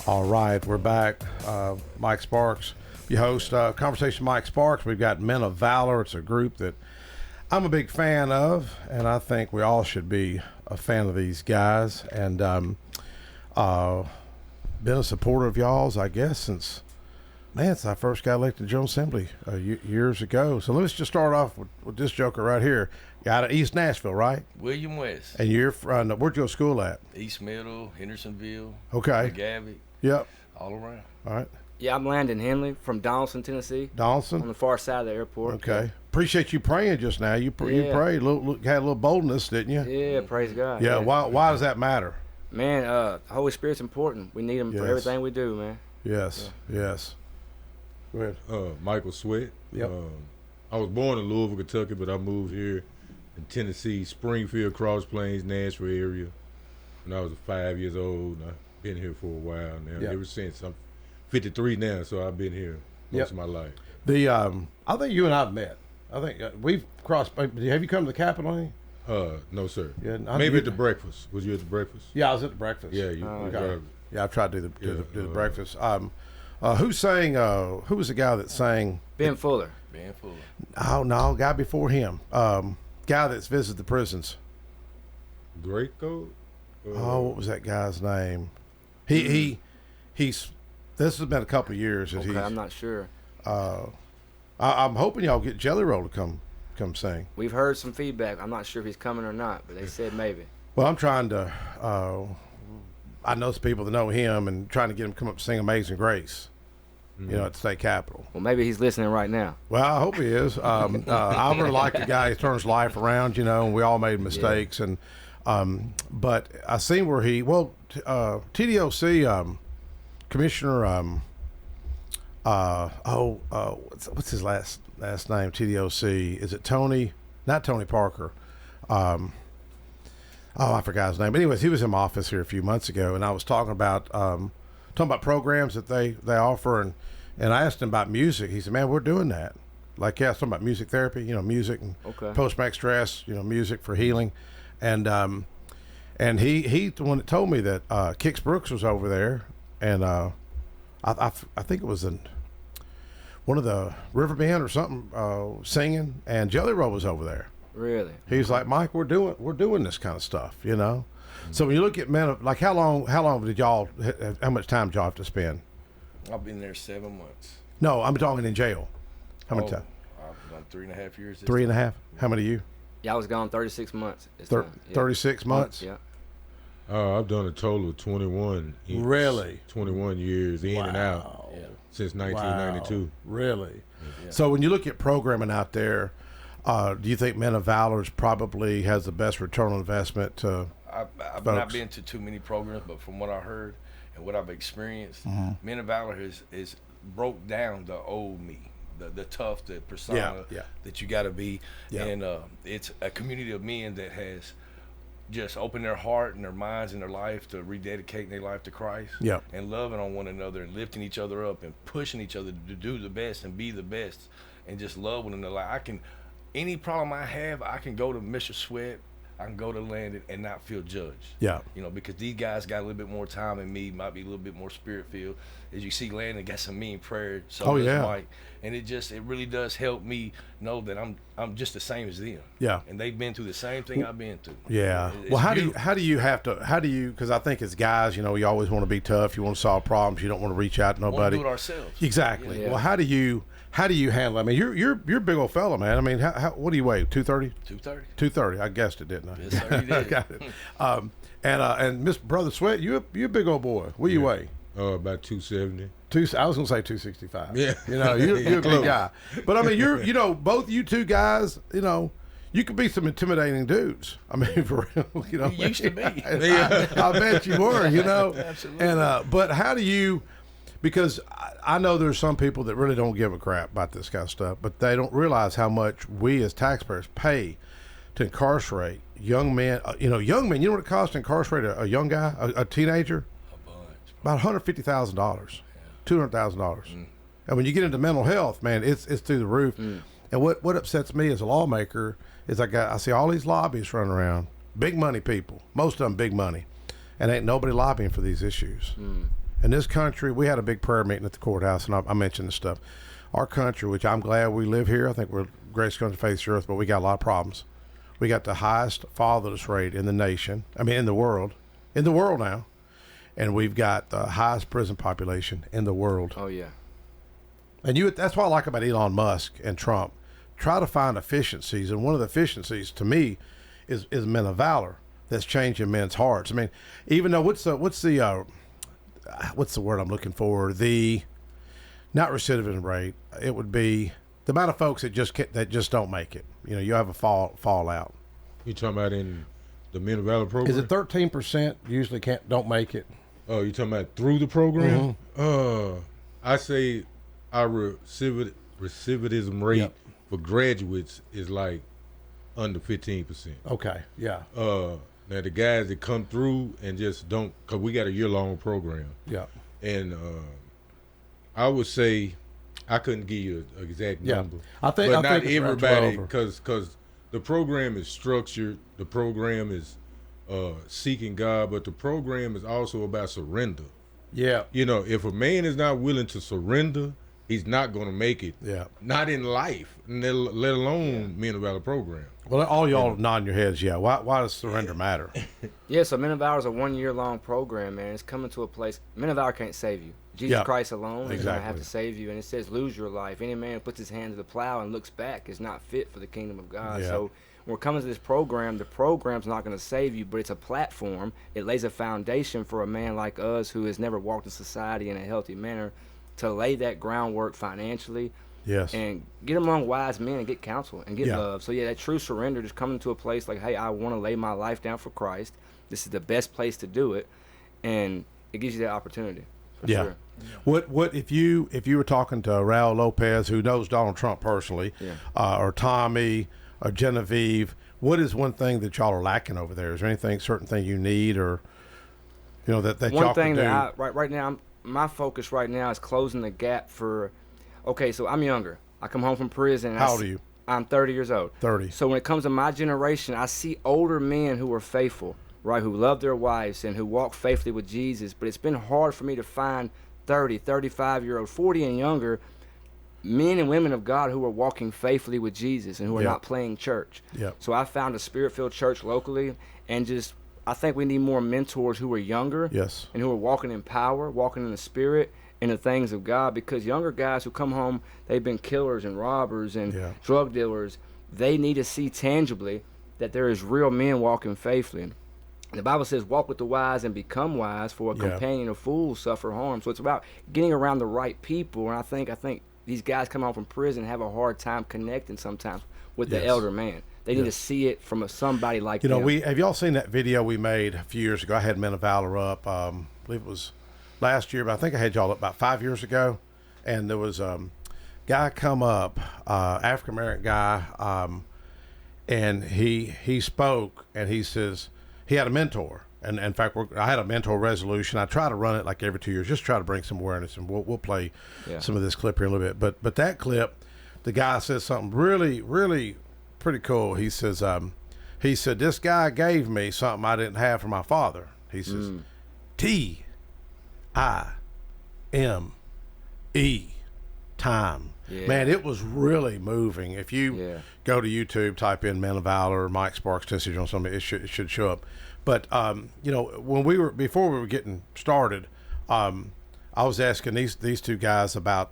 S14: All right, we're back. Mike Sparks, your host. Conversation Mike Sparks. We've got Men of Valor. It's a group that I'm a big fan of, and I think we all should be a fan of these guys. And been a supporter of y'all's, I guess, since I first got elected to General Assembly years ago. So let's just start off with this joker right here. Out of East Nashville, right?
S20: William West.
S14: And you're from, where'd you go to school at?
S20: East Middle, Hendersonville.
S14: Okay.
S20: McGavick.
S14: Yep.
S20: All around.
S14: All right.
S21: Yeah, I'm Landon Henley from Donaldson, Tennessee.
S14: Donaldson?
S21: On the far side of the airport.
S14: Okay.
S21: Yeah.
S14: Appreciate you praying just now. You prayed, had a little boldness, didn't you?
S21: Yeah, praise God.
S14: Yeah. Why does that matter?
S21: Man, the Holy Spirit's important. We need him for everything we do, man.
S14: Yes. Yeah. Yes. Go ahead.
S22: Michael Sweat.
S14: Yep.
S22: I was born in Louisville, Kentucky, but I moved here in Tennessee, Springfield, Cross Plains, Nashville area when I was 5 years old. And I've been here for a while now.
S14: Yep.
S22: Ever since. I'm 53 now, so I've been here most of my life.
S14: I think you and I've met. I think we've crossed. Have you come to the Capitol any?
S22: No, sir.
S14: Yeah,
S22: maybe at the breakfast. Was you at the breakfast?
S14: Yeah, I was at the breakfast.
S22: Yeah, you
S14: yeah, I've tried to do the breakfast. Who sang? Who was the guy that sang?
S21: Ben Fuller.
S20: Ben Fuller.
S14: Oh no, guy before him. Guy that's visited the prisons.
S22: Draco.
S14: What was that guy's name? He's. This has been a couple of years. That
S21: I'm not sure.
S14: I'm hoping y'all get Jelly Roll to come sing.
S21: We've heard some feedback. I'm not sure if he's coming or not, but they said maybe.
S14: Well, I'm trying to. I know some people that know him and trying to get him to come up and sing "Amazing Grace." You know, at the state capitol.
S21: Well, maybe he's listening right now.
S14: Well, I hope he is. I really like the guy. He turns life around, and we all made mistakes. And but I seen where TDOC Commissioner. What's his last name? TDOC. Is it Tony? Not Tony Parker. I forgot his name. But anyways, he was in my office here a few months ago, and I was talking about programs that they offer, and I asked him about music. He said, "Man, we're doing that." Like, yeah, talking about music therapy, music and post-traumatic stress, music for healing, and he the one that told me that Kix Brooks was over there, and I think it was in one of the River Band or something singing, and Jelly Roll was over there.
S21: Really?
S14: He's like, Mike, we're doing this kind of stuff, So when you look at men, like how long did y'all? How much time did y'all have to spend?
S20: I've been there 7 months.
S14: No, I'm talking in jail. How many time?
S20: I've done 3.5 years.
S14: 3.5. How many of you?
S21: Yeah, I was gone 36 months.
S14: 36 months.
S21: Yeah.
S22: I've done a total of 21.
S14: Really?
S22: 21 years in and out since 1992.
S14: Wow. Really?
S20: Yeah.
S14: So when you look at programming out there, do you think Men of Valor probably has the best return on investment to
S20: I've not been to too many programs, but from what I heard and what I've experienced, Men of Valor is broke down the old me. the tough, the persona
S14: Yeah.
S20: that you got to be.
S14: Yeah.
S20: And it's a community of men that has just opened their heart and their minds and their life to rededicating their life to Christ.
S14: Yeah.
S20: And loving on one another and lifting each other up and pushing each other to do the best and be the best and just love one another. Like any problem I have, I can go to Mr. Sweat, I can go to Landon and not feel judged.
S14: Yeah.
S20: You know, because these guys got a little bit more time than me, might be a little bit more spirit filled. As you see, Landon got some mean prayer. So does Mike. And it really does help me know that I'm just the same as them.
S14: Yeah.
S20: And they've been through the same thing I've been through.
S14: Yeah.
S20: It's
S14: Well, how
S20: beautiful.
S14: do you because I think as guys, you know, you always want to be tough, you want to solve problems, you don't want to reach out to
S20: We wanna
S14: nobody.
S20: do it ourselves.
S14: Exactly.
S20: Yeah.
S14: Well, how do you handle it? I mean, you're a big old fella, man. I mean, what do you weigh? 230?
S20: 230.
S14: 230. I guessed it, didn't I?
S20: Yes, sir, you did.
S14: Got it. And Mr. Brother Sweat, you a big old boy. What do you weigh?
S22: About 270.
S14: I was gonna say 265.
S22: Yeah.
S14: You know, you're a big
S22: Close.
S14: guy. But I mean, you know, both you two guys, you know, you could be some intimidating dudes. I mean, for real, you know.
S20: You used to be.
S14: I bet you were, you know.
S20: Absolutely.
S14: And but how do you? Because I know there's some people that really don't give a crap about this kind of stuff, but they don't realize how much we as taxpayers pay to incarcerate young men. Young men. You know what it costs to incarcerate a young guy, a teenager? About $150,000, $200,000. And when you get into mental health, man, it's through the roof. And what upsets me as a lawmaker is I see all these lobbyists running around, big money people, most of them big money, and ain't nobody lobbying for these issues. In this country, we had a big prayer meeting at the courthouse, and I mentioned this stuff. Our country, which I'm glad we live here, I think we're the greatest country to face the earth, but we got a lot of problems. We got the highest fatherless rate in the nation. I mean, in the world now. And we've got the highest prison population in the world.
S21: Oh, yeah.
S14: And that's what I like about Elon Musk and Trump. Try to find efficiencies. And one of the efficiencies to me is men of valor that's changing men's hearts. I mean, even though what's the word I'm looking for? The not recidivism rate. It would be the amount of folks that just don't make it. You know, you have a fallout.
S22: You talking about in the Men of Valor program?
S14: Is it 13% usually don't make it?
S22: Oh, you talking about through the program?
S14: Mm-hmm.
S22: I say our recidivism rate for graduates is like under 15%.
S14: Okay, yeah.
S22: Now the guys that come through and just don't, cause we got a year-long program.
S14: Yeah.
S22: And I would say I couldn't give you an exact number.
S14: I think
S22: not
S14: it's around
S22: everybody,
S14: 12
S22: because the program is structured. The program is seeking God, but the program is also about surrender.
S14: Yeah.
S22: You know, if a man is not willing to surrender, he's not going to make it.
S14: Yeah.
S22: Not in life, let alone Men of Valor program.
S14: Well, all y'all nodding your heads. Yeah. Why does surrender matter?
S21: Yeah, so Men of Valor is a 1 year long program, man. It's coming to a place. Men of Valor can't save you. Jesus Christ alone is going to have to save you. And it says, lose your life. Any man who puts his hand to the plow and looks back is not fit for the kingdom of God.
S14: Yeah.
S21: So when we're coming to this program, the program's not going to save you, but it's a platform. It lays a foundation for a man like us who has never walked in society in a healthy manner to lay that groundwork financially.
S14: Yes.
S21: And get among wise men and get counsel and get love. So, that true surrender, just coming to a place like, hey, I want to lay my life down for Christ. This is the best place to do it. And it gives you that opportunity. For sure.
S14: What if you were talking to Raul Lopez, who knows Donald Trump personally, or Tommy, or Genevieve, what is one thing that y'all are lacking over there? Is there anything, certain thing you need, or that
S21: one
S14: y'all
S21: thing
S14: can do?
S21: that right now, my focus right now is closing the gap for. Okay, so I'm younger. I come home from prison.
S14: How old are you?
S21: I'm 30 years old.
S14: 30.
S21: So when it comes to my generation, I see older men who are faithful, right, who love their wives and who walk faithfully with Jesus. But it's been hard for me to find 30, 35-year-old, 40 and younger men and women of God who are walking faithfully with Jesus and who are not playing church. So I found a spirit-filled church locally, and I think we need more mentors who are younger and who are walking in power, walking in the spirit, in the things of God, because younger guys who come home, they've been killers and robbers and drug dealers. They need to see tangibly that there is real men walking faithfully. And the Bible says, walk with the wise and become wise, for a companion of fools suffer harm. So it's about getting around the right people. And I think these guys come home from prison have a hard time connecting sometimes with the elder man. They need to see it from somebody like them.
S14: Have y'all seen that video we made a few years ago? I had Men of Valor up, I believe it was last year, but I think I had y'all up about 5 years ago. And there was Guy come up, African American guy, and he spoke, and he says he had a mentor. And in fact, I had a mentor resolution. I try to run it like every 2 years, just try to bring some awareness, and we'll play some of this clip here in a little bit. But that clip, the guy says something really, really pretty cool. He says, this guy gave me something I didn't have from my father. He says, T-I-M-E, time.
S21: Yeah.
S14: Man, it was really moving. If you go to YouTube, type in Men of Valor, Mike Sparks, Tennessee Jones, something, it should show up. But you know, before we were getting started, I was asking these two guys about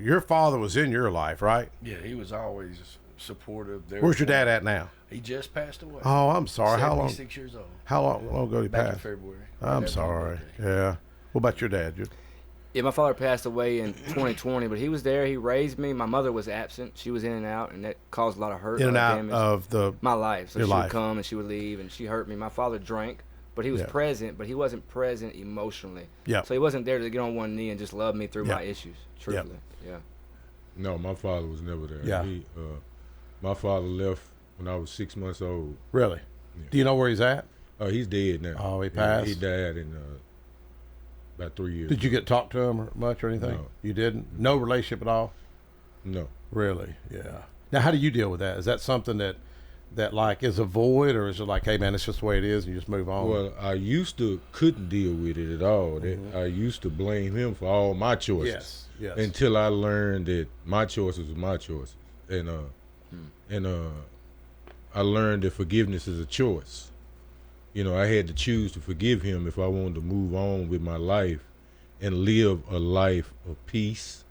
S14: your father was in your life, right?
S20: Yeah, he was always supportive.
S14: Where's your dad at now?
S20: He just passed away.
S14: Oh, I'm sorry. How long?
S20: 76 years old.
S14: How long ago did he
S20: Back
S14: pass?
S20: in February.
S14: I'm sorry. Yeah. What about your dad?
S21: Yeah, my father passed away in 2020, but he was there. He raised me. My mother was absent. She was in and out, and that caused a lot of hurt.
S14: In and out
S21: damage.
S14: of
S21: my life. So
S14: your
S21: she
S14: life.
S21: would come and she would leave, and she hurt me. My father drank, but he was present, but he wasn't present emotionally.
S14: Yeah.
S21: So he wasn't there to get on one knee and just love me through my issues, truthfully. Yeah.
S22: No, my father was never there.
S14: Yeah.
S22: My father left when I was 6 months old.
S14: Really?
S22: Yeah.
S14: Do you know where he's at?
S22: He's dead now.
S14: Oh, he passed?
S22: He died in about 3 years.
S14: Did you get to talk to him much or anything?
S22: No.
S14: You didn't? No relationship at all?
S22: No.
S14: Really? Yeah. Now, how do you deal with that? Is that something that like is a void, or is it like, hey man, it's just the way it is and you just move on?
S22: Well, I used to couldn't deal with it at all. I used to blame him for all my choices.
S14: Yes.
S22: Until I learned that my choices were my choices, and I learned that forgiveness is a choice. You know, I had to choose to forgive him if I wanted to move on with my life and live a life of peace,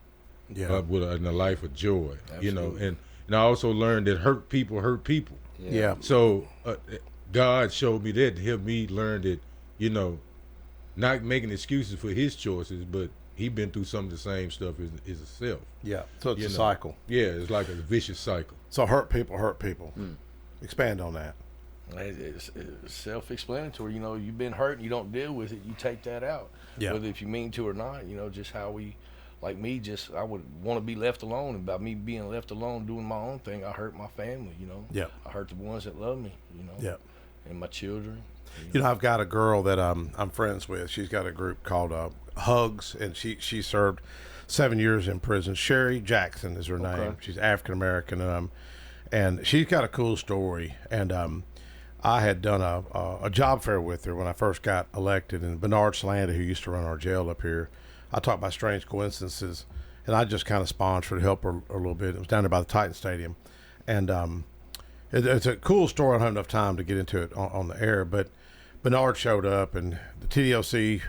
S22: and a life of joy.
S20: Absolutely.
S22: You know, and I also learned that hurt people hurt people.
S14: Yeah.
S22: So God showed me that to help me learn that, you know, not making excuses for his choices, but he been through some of the same stuff as himself.
S14: Yeah. So it's
S22: You
S14: a
S22: know?
S14: cycle.
S22: Yeah, it's like a vicious cycle.
S14: So hurt people. Expand on that.
S20: It's self-explanatory. You know, you've been hurt and you don't deal with it, you take that out.
S14: Yeah.
S20: Whether if you mean to or not, you know, just how we, like me, I would want to be left alone. And by me being left alone, doing my own thing, I hurt my family, you know.
S14: Yeah.
S20: I hurt the ones that love me, you know.
S14: Yeah.
S20: And my children.
S14: You know, I've got a girl that I'm friends with. She's got a group called Hugs, and she served 7 years in prison. Sherry Jackson is her name. She's African American, and she's got a cool story. And I had done a job fair with her when I first got elected, and Bernard Slandy, who used to run our jail up here, I talked about strange coincidences, and I just kind of sponsored to help her a little bit. It was down there by the Titan Stadium, and it's a cool story. I don't have enough time to get into it on the air, but Bernard showed up, and the TDOC,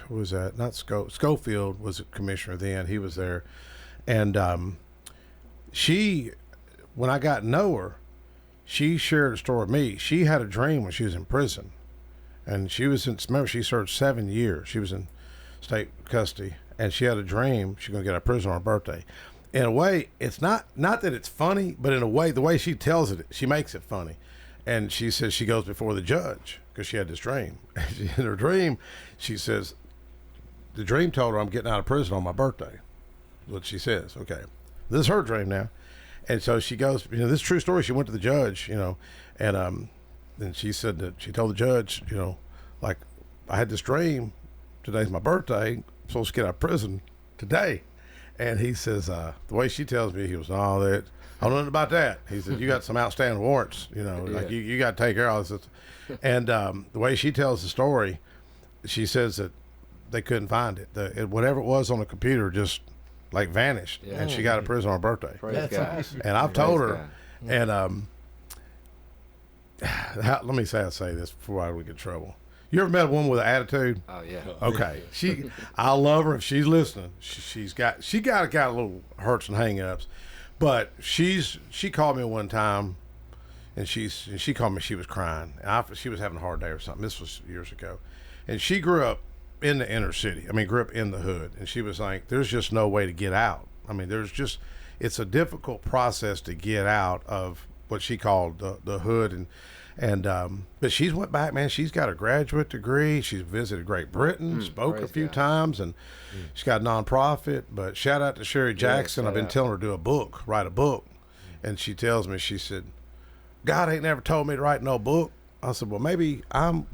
S14: what was that? Not Schofield was a commissioner then. He was there, and when I got to know her, she shared a story with me. She had a dream when she was in prison, and remember, she served 7 years. She was in state custody, and she had a dream she's going to get out of prison on her birthday. In a way, it's not that it's funny, but in a way, the way she tells it, she makes it funny. And she says she goes before the judge because she had this dream. In her dream, she says, the dream told her I'm getting out of prison on my birthday. That's what she says. Okay. This is her dream now. And so she goes, this is a true story. She went to the judge, and then she said that she told the judge, like, I had this dream. Today's my birthday. I'm supposed to get out of prison today. And he says, the way she tells me, he was, I don't know nothing about that. He said, you got some outstanding warrants, like you got to take care of all this. And the way she tells the story, she says that they couldn't find it. Whatever it was on the computer just like vanished, and she got out of prison on her birthday.
S21: Praise God.
S14: And I've told her,
S21: God.
S14: and let me say this before we get in trouble. You ever met a woman with an attitude?
S21: Oh yeah.
S14: Okay. I love her if she's listening. She got a little hurts and hang-ups, but she called me one time, and she called me. She was crying. She was having a hard day or something. This was years ago, and she grew up in the inner city. Grew up in the hood, and she was like, "There's just no way to get out. it's a difficult process to get out of what she called the hood, And but she's went back, man. She's got a graduate degree. She's visited Great Britain, spoke a few times, and she's got a nonprofit. But shout out to Sherry Jackson. I've been telling her to do a book, write a book. And she tells me, she said, God ain't never told me to write no book. I said, well, maybe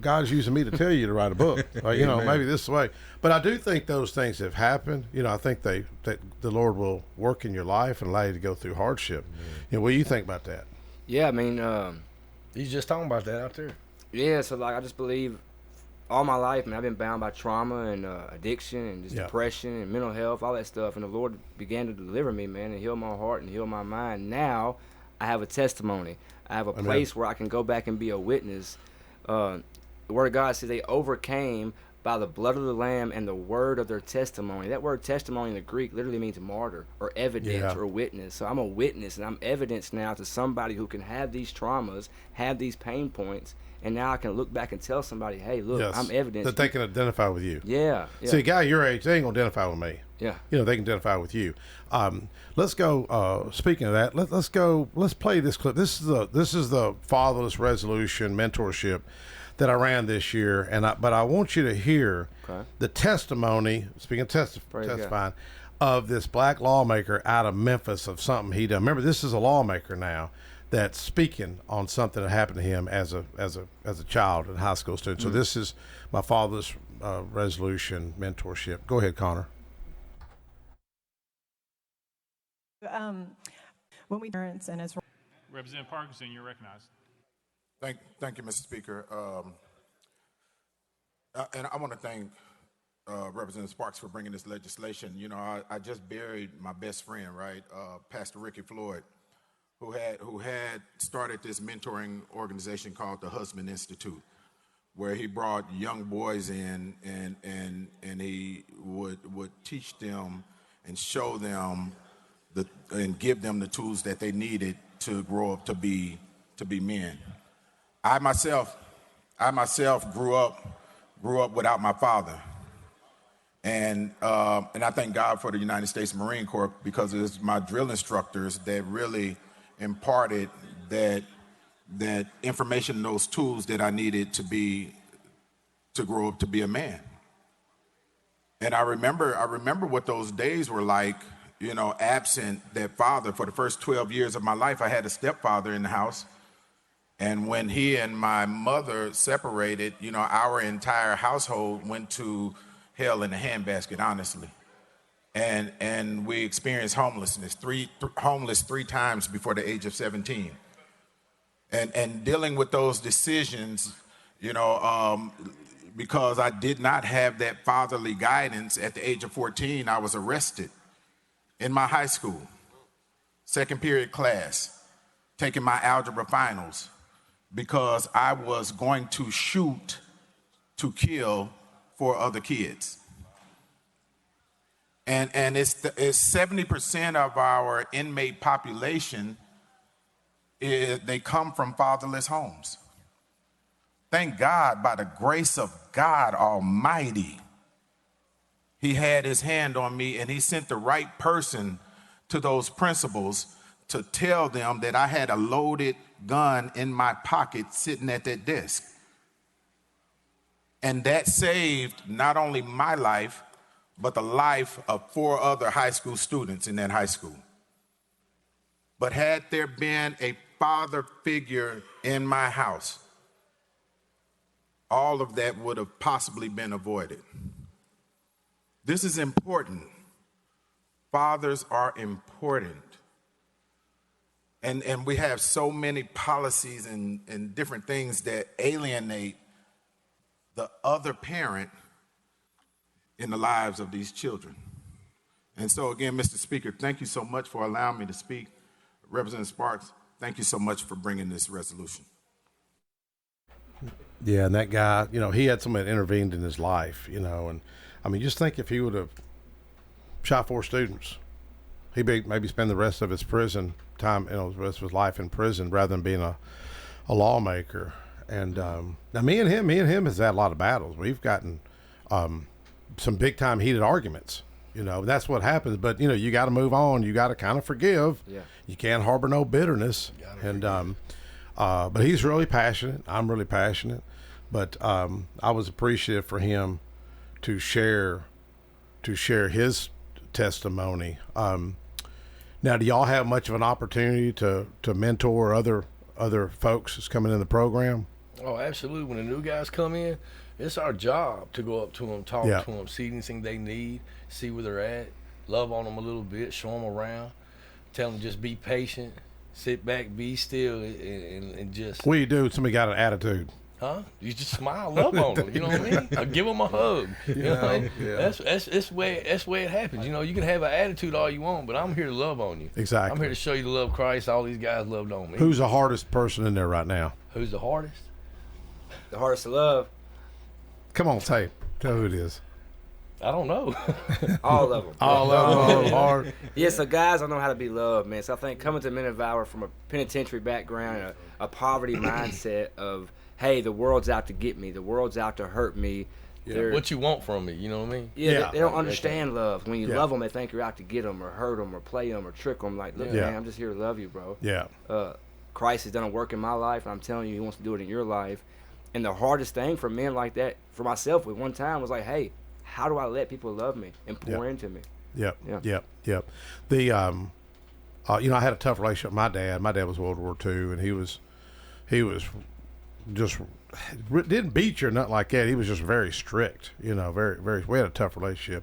S14: God's using me to tell you to write a book. Like, you know, maybe this is the way. But I do think those things have happened. You know, I think that the Lord will work in your life and allow you to go through hardship. You know, what do you think about that?
S21: Yeah, I mean,
S20: he's just talking about that out there.
S21: Yeah, so like I just believe all my life, man, I've been bound by trauma and addiction and just depression and mental health, all that stuff. And the Lord began to deliver me, man, and heal my heart and heal my mind. Now I have a testimony. I have a place where I can go back and be a witness. The Word of God says they overcame by the blood of the Lamb and the word of their testimony. That word testimony in the Greek literally means martyr or evidence or witness. So I'm a witness, and I'm evidence now to somebody who can have these traumas, have these pain points, and now I can look back and tell somebody, hey, look, I'm evidence.
S14: That they can identify with you.
S21: Yeah.
S14: See, a guy your age, they ain't going to identify with me.
S21: Yeah.
S14: You know, they can identify with you. Let's go, speaking of that, let's play this clip. This is the Fatherless Resolution mentorship that I ran this year, but I want you to hear the testimony, speaking of testifying, of this black lawmaker out of Memphis of something he done. Remember, this is a lawmaker now that's speaking on something that happened to him as a child and high school student. So this is my Fatherless Resolution mentorship. Go ahead, Connor.
S6: When we parents and as
S8: Representative Parkinson, you're recognized.
S23: Thank you, Mr. Speaker. And I want to thank Representative Sparks for bringing this legislation. You know, I just buried my best friend, right, Pastor Ricky Floyd, who had started this mentoring organization called the Husband Institute, where he brought young boys in and he would teach them and show them and give them the tools that they needed to grow up to be men. I myself grew up without my father, and I thank God for the United States Marine Corps, because it's my drill instructors that really imparted that information, those tools that I needed to grow up to be a man. And I remember what those days were like. You know, absent that father. For the first 12 years of my life, I had a stepfather in the house. And when he and my mother separated, you know, our entire household went to hell in a handbasket, honestly. And we experienced homelessness, homeless three times before the age of 17. And dealing with those decisions, you know, because I did not have that fatherly guidance at the age of 14, I was arrested in my high school, second period class, taking my algebra finals, because I was going to shoot to kill 4 other kids. And it's 70% of our inmate population, they come from fatherless homes. Thank God, by the grace of God Almighty, He had His hand on me, and He sent the right person to those principals to tell them that I had a loaded gun in my pocket sitting at that desk. And that saved not only my life, but the life of 4 other high school students in that high school. But had there been a father figure in my house, all of that would have possibly been avoided. This is important. Fathers are important. And we have so many policies and different things that alienate the other parent in the lives of these children. And so again, Mr. Speaker, thank you so much for allowing me to speak. Representative Sparks, thank you so much for bringing this resolution.
S14: Yeah, and that guy, you know, he had somebody that intervened in his life, you know, and I mean, just think if he would have shot 4 students, he'd maybe spend the rest of his prison time, you know, the rest of his life in prison rather than being a lawmaker. And now me and him has had a lot of battles. We've gotten some big time heated arguments. You know, that's what happens. But you know, you got to move on. You got to kind of forgive.
S21: Yeah.
S14: You can't harbor no bitterness. And But he's really passionate. I'm really passionate. But I was appreciative for him to share his testimony. Now, do y'all have much of an opportunity to mentor other folks that's coming in the program?
S20: Oh, absolutely. When the new guys come in, it's our job to go up to them, talk to them, see anything they need, see where they're at, love on them a little bit, show them around, tell them just be patient, sit back, be still, and just.
S14: What do you do? Somebody got an attitude.
S20: Huh? You just smile, love on them. You know what I mean? Or give them a hug. You know what I mean?
S14: Yeah.
S20: That's where it happens. You know, you can have an attitude all you want, but I'm here to love on you.
S14: Exactly.
S20: I'm here to show you the love of Christ. All these guys loved on me.
S14: Who's the hardest person in there right now?
S20: Who's the hardest?
S21: The hardest to love.
S14: Come on, tell who it is.
S20: I don't know.
S21: All of them.
S14: All of them hard.
S21: Yeah, so guys don't know how to be loved, man. So I think coming to Men of Valor from a penitentiary background and a poverty mindset of, hey, the world's out to get me. The world's out to hurt me.
S20: Yeah. What you want from me, you know what I mean?
S21: Yeah, they don't understand love. When you love them, they think you're out to get them or hurt them or play them or trick them. Like, look, man, I'm just here to love you, bro.
S14: Yeah.
S21: Christ has done a work in my life, and I'm telling you, he wants to do it in your life. And the hardest thing for men like that, for myself, at one time, was like, hey, how do I let people love me and pour into me?
S14: Yep. The, you know, I had a tough relationship with my dad. My dad was World War II, and he was just didn't beat you or nothing like that. He was just very strict, you know, very. We had a tough relationship.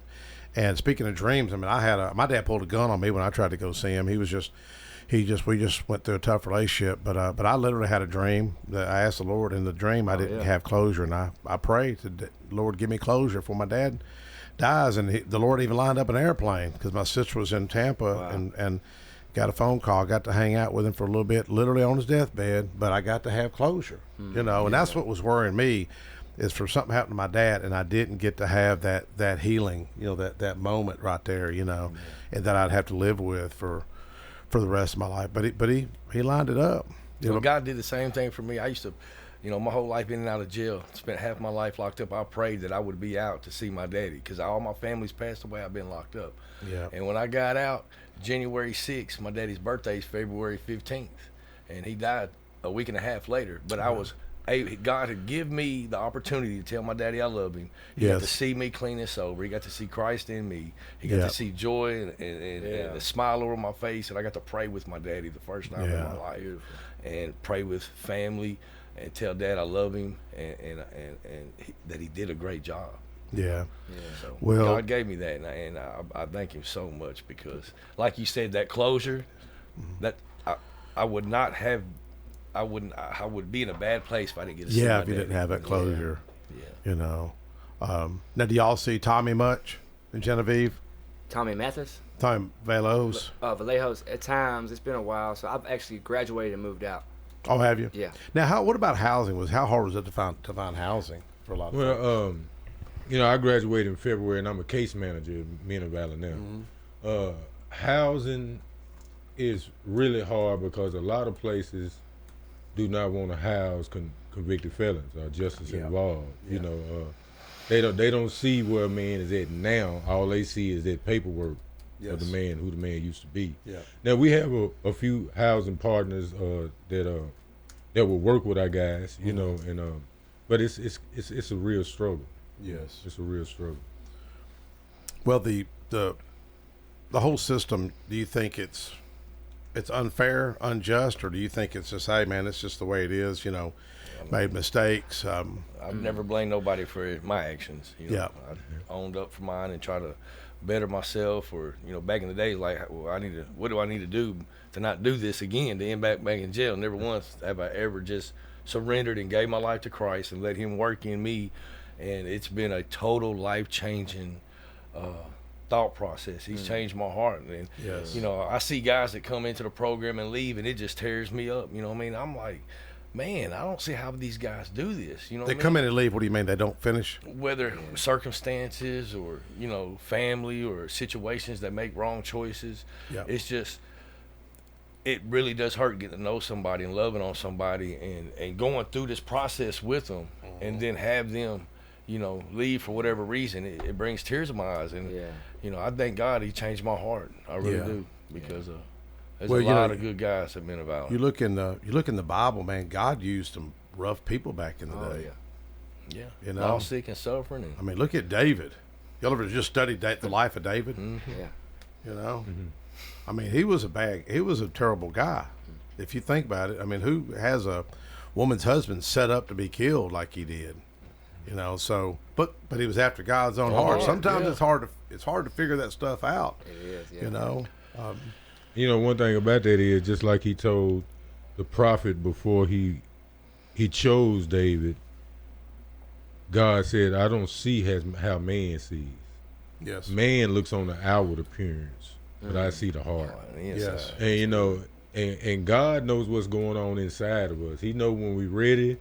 S14: And speaking of dreams, I mean, my dad pulled a gun on me when I tried to go see him. We just went through a tough relationship. But I literally had a dream that I asked the Lord in the dream. I didn't have closure, and I prayed to Lord, give me closure before my dad dies. And the Lord even lined up an airplane because my sister was in Tampa and got a phone call. Got to hang out with him for a little bit, literally on his deathbed. But I got to have closure, you know, and that's what was worrying me. Is for something happened to my dad, and I didn't get to have that healing, you know, that moment right there, you know, and that I'd have to live with for the rest of my life. But he lined it up.
S20: You know, God did the same thing for me. I used to, you know, my whole life in and out of jail. Spent half my life locked up. I prayed that I would be out to see my daddy because all my family's passed away. I've been locked up.
S14: Yeah.
S20: And when I got out, January 6th, my daddy's birthday is February 15th, and he died a week and a half later. But God had given me the opportunity to tell my daddy I love him. He got to see me clean and sober. He got to see Christ in me. He got to see joy and a smile over my face. And I got to pray with my daddy the first time in my life, and pray with family and tell Dad I love him and that he did a great job.
S14: Yeah.
S20: So
S14: well,
S20: God gave me that, and I thank him so much because, like you said, that closure, that I would not have. I would be in a bad place if I didn't get to see my
S14: if you
S20: daddy.
S14: didn't have that closure. You know. Now, do y'all see Tommy much in Genevieve?
S21: Tommy Mathis?
S14: Tommy Vallejos?
S21: Vallejos. At times, it's been a while, so I've actually graduated and moved out.
S14: Oh, have you?
S21: Yeah.
S14: Now, what about housing? How hard was it to find housing for a lot of folks?
S22: You know, I graduated in February, and I'm a case manager at Men of Valor now. Housing is really hard because a lot of places do not want to house convicted felons or justice involved. You know, they don't see where a man is at now. All they see is that paperwork of the man, who the man used to be.
S14: Yeah.
S22: Now we have a few housing partners that will work with our guys. You know, and but it's a real struggle.
S14: Yes,
S22: it's a real struggle.
S14: Well, the whole system. Do you think it's unfair, unjust, or do you think it's just, hey, man, it's just the way it is, you know, made mistakes?
S20: I've never blamed nobody for my actions. You know, I owned up for mine and try to better myself, or, you know, back in the day, like, well, what do I need to do to not do this again, to end back in jail? Never once have I ever just surrendered and gave my life to Christ and let him work in me, and it's been a total life-changing thought process. He's changed my heart, and you know, I see guys that come into the program and leave, and it just tears me up. You know what I mean? I'm like, man, I don't see how these guys do this. You know,
S14: they come in and leave. What do you mean they don't finish?
S20: Whether circumstances or, you know, family or situations that make wrong choices. It's just, it really does hurt getting to know somebody and loving on somebody and going through this process with them, and then have them, you know, leave for whatever reason. It brings tears to my eyes, and you know, I thank God he changed my heart. I really do, because There's a lot of good guys at Men of Valor.
S14: You look in the Bible, man. God used some rough people back in the day.
S20: Yeah.
S14: You know,
S20: all sick and suffering. And
S14: I mean, look at David. Y'all ever just studied the life of David?
S20: Yeah.
S14: You know, I mean, he was a terrible guy. If you think about it, I mean, who has a woman's husband set up to be killed like he did? You know, so but he was after God's own heart. Sometimes it's hard to figure that stuff out.
S21: It is, yeah.
S14: You know.
S22: You know, one thing about that is just like he told the prophet before he chose David. God said, "I don't see how man sees."
S14: Yes.
S22: Man looks on the outward appearance, but I see the heart.
S14: Yes.
S22: And you know, and God knows what's going on inside of us. He know when we ready.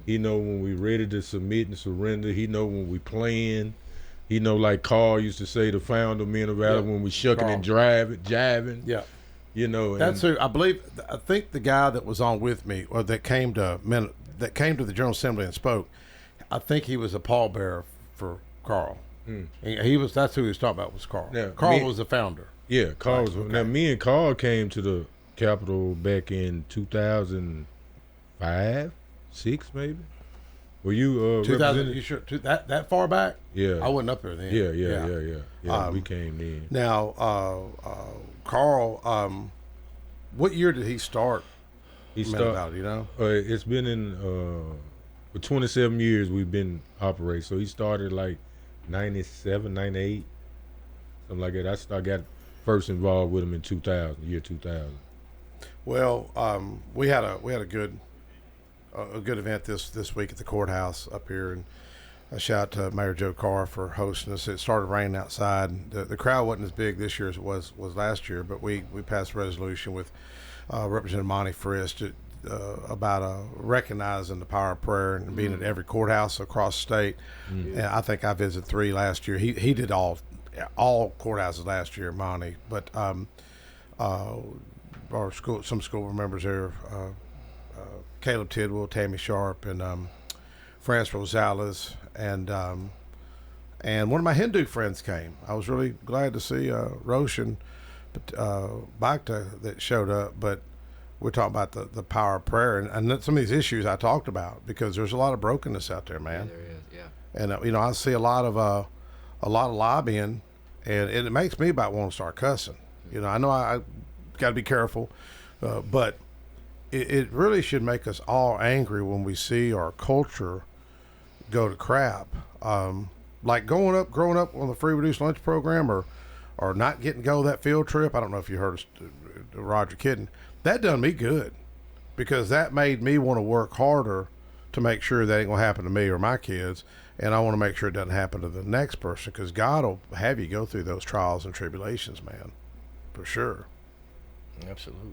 S22: He know when we ready to submit and surrender. He know when we playing. He know, like Carl used to say, the founder of Men of Valor, when we shucking and jiving.
S14: Yeah.
S22: You know.
S14: That's who I think the guy that was on with me, or that came to the General Assembly and spoke. I think he was a pallbearer for Carl. That's who he was talking about, was Carl.
S22: Now,
S14: Carl was the founder.
S22: Yeah, Carl was. Okay. Now, me and Carl came to the Capitol back in 2005, 6 maybe. Were you
S14: 2000? You sure that far back?
S22: Yeah,
S14: I wasn't up there then.
S22: Yeah. We came in.
S14: Now, Carl, what year did he start?
S22: He started.
S14: You know,
S22: it's been in for 27 years we've been operating. So he started like 97, 98, something like that. I got first involved with him in 2000.
S14: Well, we had a good event this week at the courthouse up here, and a shout out to Mayor Joe Carr for hosting us. It started raining outside. The crowd wasn't as big this year as it was last year, but we passed a resolution with Representative Monty Frist about recognizing the power of prayer and being at every courthouse across the state. And I think I visited 3 last year. He did all courthouses last year, Monty, but some school members there, Caleb Tidwell, Tammy Sharp, and France Rosales, and one of my Hindu friends came. I was really glad to see Roshan Bhakta that showed up, but we're talking about the power of prayer and some of these issues I talked about, because there's a lot of brokenness out there, man.
S21: Yeah, there is, yeah.
S14: And you know, I see a lot of lobbying, and it makes me about want to start cussing. You know, I know I got to be careful, but it really should make us all angry when we see our culture go to crap. Like growing up on the free reduced lunch program, or not getting to go that field trip. I don't know if you heard Roger Kidden. That done me good, because that made me want to work harder to make sure that ain't gonna happen to me or my kids, and I want to make sure it doesn't happen to the next person, because God will have you go through those trials and tribulations, man, for sure.
S20: Absolutely.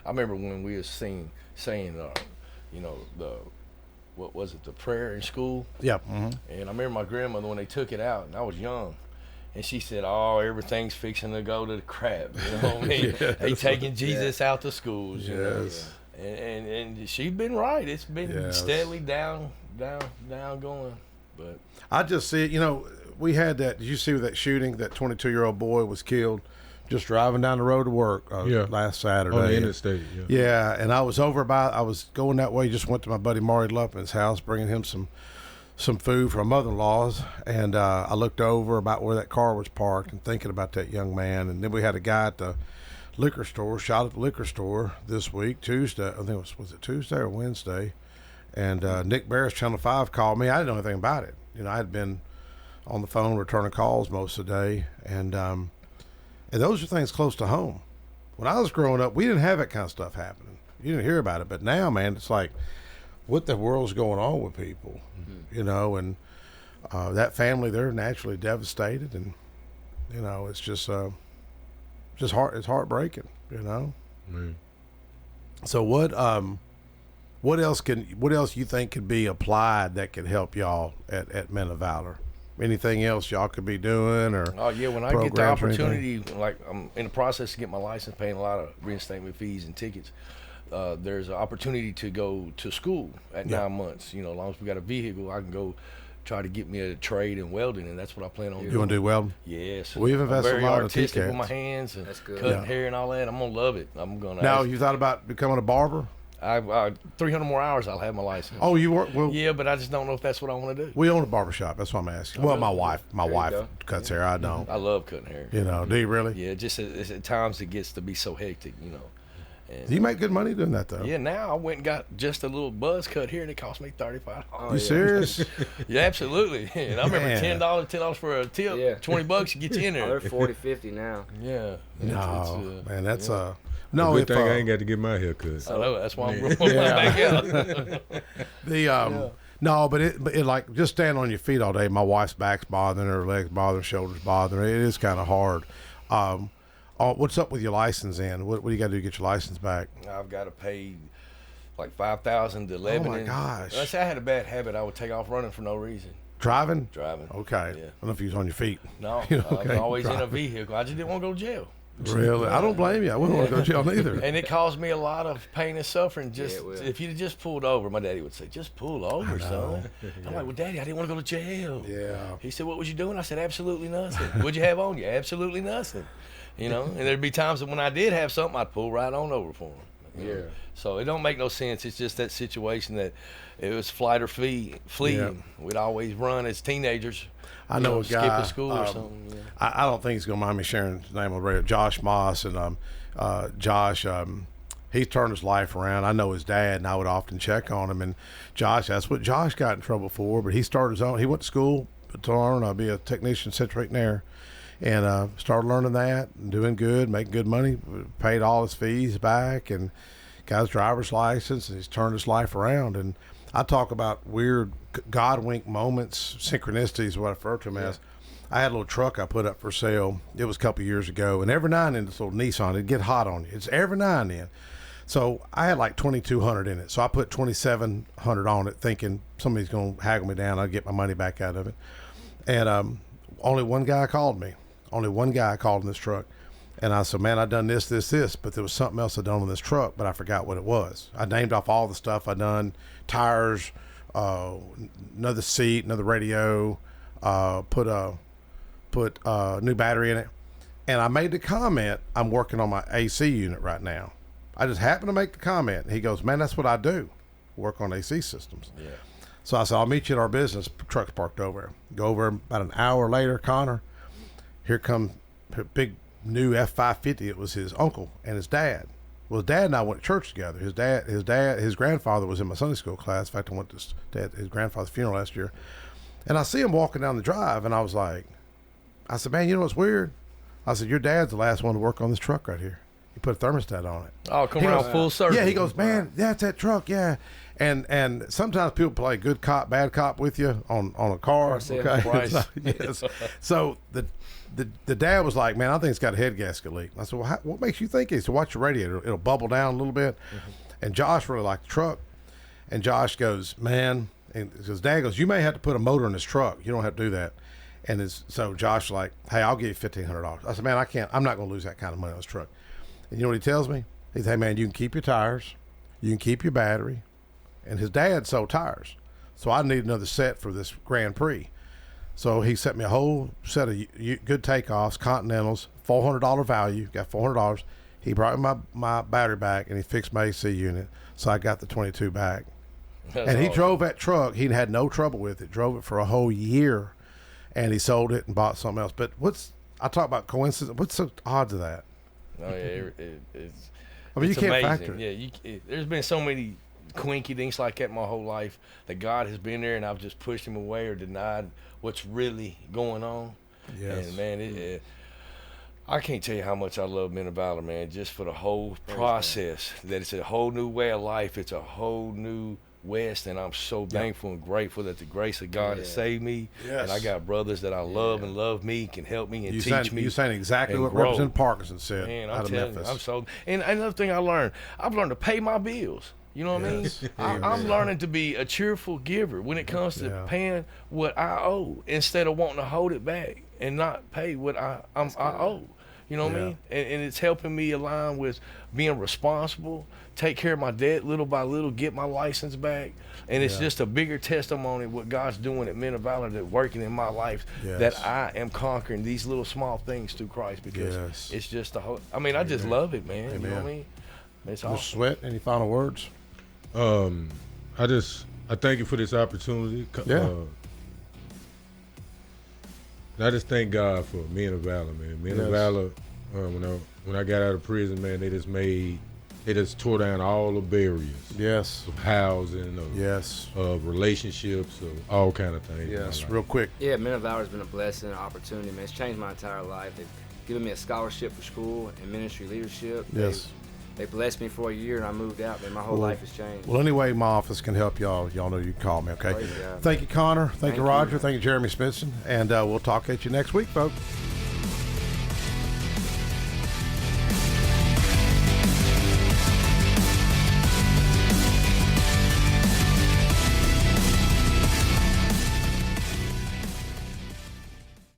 S20: I remember when we was saying, you know, what was it, the prayer in school?
S14: Yep.
S20: And I remember my grandmother, when they took it out, and I was young, and she said, "Oh, everything's fixing to go to the crap." You know what I mean?
S14: Yes.
S20: They taking Jesus out the schools. You
S14: Yes.
S20: know? And she's been right. It's been steadily down going. But
S14: I just see it. You know, we had that. Did you see that shooting? That 22-year-old boy was killed just driving down the road to work last Saturday.
S22: On the interstate,
S14: Yeah, and I was going that way, just went to my buddy Maury Lupin's house, bringing him some food from my mother-in-law's, and I looked over about where that car was parked and thinking about that young man. And then we had a guy at the liquor store, shot at the liquor store this week, Tuesday. I think was it Tuesday or Wednesday? And Nick Barris, Channel 5, called me. I didn't know anything about it. You know, I had been on the phone returning calls most of the day, and those are things close to home. When I was growing up, we didn't have that kind of stuff happening. You didn't hear about it. But now, man, it's like, what the world's going on with people, you know? And that family, they're naturally devastated, and you know, it's just it's heartbreaking, you know. So what else you think could be applied that could help y'all at Men of Valor? Anything else y'all could be doing, or
S20: when I get the opportunity, like I'm in the process to get my license, paying a lot of reinstatement fees and tickets. There's an opportunity to go to school at 9 months. You know, as long as we got a vehicle, I can go try to get me a trade in welding, and that's what I plan on doing.
S14: You want to do welding?
S20: Yes.
S14: We've invested
S20: I'm
S14: a lot
S20: very
S14: of
S20: artistic with
S14: TCATs.
S20: my hands and
S21: That's good.
S20: cutting hair and all that. I'm gonna love it. I'm gonna.
S14: Now, you thought about becoming a barber?
S20: I 300 more hours, I'll have my license.
S14: Oh, you work? Well,
S20: yeah, but I just don't know if that's what I want to do.
S14: we own a barber shop. That's what I'm asking. Well, my wife cuts hair. I don't.
S20: I love cutting hair.
S14: You know, do you really?
S20: Yeah, just at times it gets to be so hectic, you know. And
S14: You make good money doing that, though.
S20: yeah, now I went and got just a little buzz cut here, and it cost me $35.
S14: You serious?
S20: Yeah, absolutely. And I remember
S14: Man.
S20: $10 for a tip,
S21: Yeah.
S20: $20 to get you in there.
S21: Oh, they're 40, 50 now.
S20: Yeah.
S14: No, man, that's
S20: yeah.
S14: no.
S22: Good
S14: If
S22: thing I ain't got to get my hair cut.
S20: I know, that's why I'm rolling back out.
S14: No, but it like just standing on your feet all day. My wife's back's bothering her, legs bothering, her, shoulders bothering her. It is kind of hard. What's up with your license, then? What do you got to do to get your license back?
S20: I've got to pay like $5,000 to Lebanon.
S14: Oh my gosh!
S20: I had a bad habit. I would take off running for no reason.
S14: Driving?
S20: Yeah.
S14: Okay. I don't know if you was on your feet.
S20: No,
S14: You know,
S20: I
S14: okay,
S20: was always in a
S14: driving.
S20: vehicle. I just didn't want to go to jail.
S14: Really? I don't blame you. I wouldn't want to go to jail neither.
S20: And it caused me a lot of pain and suffering. Just
S21: it will.
S20: if you'd just pulled over, my daddy would say, "Just pull over, son." I'm like, "Well, Daddy, I didn't want to go to jail."
S14: Yeah.
S20: He said, "What was you doing?" I said, "Absolutely nothing." "What'd you have on you?" "Absolutely nothing." You know, and there'd be times that when I did have something, I'd pull right on over for him.
S14: Yeah.
S20: So it don't make no sense. It's just that situation that it was flight or flee.
S14: Yeah.
S20: We'd always run as teenagers.
S14: I know a guy.
S20: Skipping school or something. Yeah.
S14: I don't think he's going to mind me sharing his name on the radio. Josh Moss, and Josh, he's turned his life around. I know his dad, and I would often check on him. And Josh, that's what Josh got in trouble for. But he started his own. He went to school to learn. I'll be a technician, situating there, and started learning that, and doing good, making good money. Paid all his fees back, and got his driver's license, and he's turned his life around. And I talk about weird God wink moments, synchronicities is what I refer to them as. I had a little truck I put up for sale. It was a couple of years ago, and every now and then this little Nissan, it'd get hot on you. It's every now and then. So I had like 2,200 in it. So I put 2,700 on it, thinking somebody's going to haggle me down. I'll get my money back out of it. And only one guy called me. Only one guy called in this truck. And I said, "Man, I done this, but there was something else I done on this truck, but I forgot what it was." I named off all the stuff I done: tires, another seat, another radio, put a new battery in it. And I made the comment, "I'm working on my AC unit right now." I just happened to make the comment. And he goes, "Man, that's what I do, work on AC systems."
S20: Yeah.
S14: So I said, "I'll meet you at our business." Truck's parked over there. Go over about an hour later, Connor, here come a big new F-550. It was his uncle and his dad. Well, his dad and I went to church together. His grandfather was in my Sunday school class. In fact, I went to his grandfather's funeral last year. And I see him walking down the drive, and I said, "Man, you know what's weird?" I said, "Your dad's the last one to work on this truck right here. He put a thermostat on it."
S20: Oh, come
S14: He
S20: around
S14: goes,
S20: full circle.
S14: Yeah, he goes, "Man, that's that truck, yeah." And sometimes people play good cop, bad cop with you on a car. Okay.
S20: Price.
S14: So, yes. So the dad was like, "Man, I think it's got a head gasket leak." I said, "Well, what makes you think it?" He said, "Watch your radiator. It'll bubble down a little bit." And Josh really liked the truck. And Josh goes, "Man," and his dad goes, "You may have to put a motor in this truck. You don't have to do that." And so Josh was like, "Hey, I'll give you $1,500. I said, "Man, I can't. I'm not going to lose that kind of money on this truck." And you know what he tells me? He said, "Hey, man, you can keep your tires. You can keep your battery." And his dad sold tires. So I need another set for this Grand Prix. So he sent me a whole set of good takeoffs, Continentals, $400 value, got $400. He brought me my battery back, and he fixed my AC unit. So I got the 22 back.
S20: That's
S14: and he
S20: awesome.
S14: drove that truck. He had no trouble with it. Drove it for a whole year, and he sold it and bought something else. But I talk about coincidence. What's the odds of that?
S20: Oh yeah, it's.
S14: I mean,
S20: it's
S14: you can't
S20: amazing.
S14: factor it.
S20: Yeah, there's been so many quinky things like that my whole life that God has been there, and I've just pushed him away or denied what's really going on.
S14: Yes.
S20: And man, I can't tell you how much I love Men of Valor, man, just for the whole process. That it's a whole new way of life. It's a whole new West, and I'm so thankful and grateful that the grace of God has saved me.
S14: Yes.
S20: And I got brothers that I love and love me, can help me and teach me.
S14: You're saying exactly
S20: and
S14: what
S20: grow.
S14: Representative Parkinson said
S20: Man,
S14: out
S20: I'm
S14: of
S20: telling
S14: Memphis.
S20: you, I'm so. And another thing I've learned to pay my bills. You know what
S14: Yes.
S20: I mean? I'm learning to be a cheerful giver when it comes to paying what I owe instead of wanting to hold it back and not pay what I owe. You know what I mean? And it's helping me align with being responsible, take care of my debt little by little, get my license back. And it's just a bigger testimony of what God's doing at Men of Valor, that working in my life, that I am conquering these little small things through Christ, because it's just the whole, I mean, I just love it, man.
S14: Amen.
S20: You know what I mean? It's
S14: Mr.
S20: awesome.
S14: Sweat, any final words?
S22: I thank you for this opportunity. I just thank God for Men of Valor, man. Men of Valor, when I got out of prison, man, they just tore down all the barriers. Of housing, of relationships, of all kind of things.
S14: Real quick.
S21: Yeah, Men of Valor has been a blessing, an opportunity, man. It's changed my entire life. They've given me a scholarship for school and ministry leadership. They blessed me for a year, and I moved out, man. My whole life has changed.
S14: Well, anyway, my office can help y'all. Y'all know you can call me, okay?
S21: Praise God.
S14: Thank you, Connor. Thank you, Roger.
S21: you.
S14: Thank you, Jeremy Smithson. And we'll talk at you next week, folks.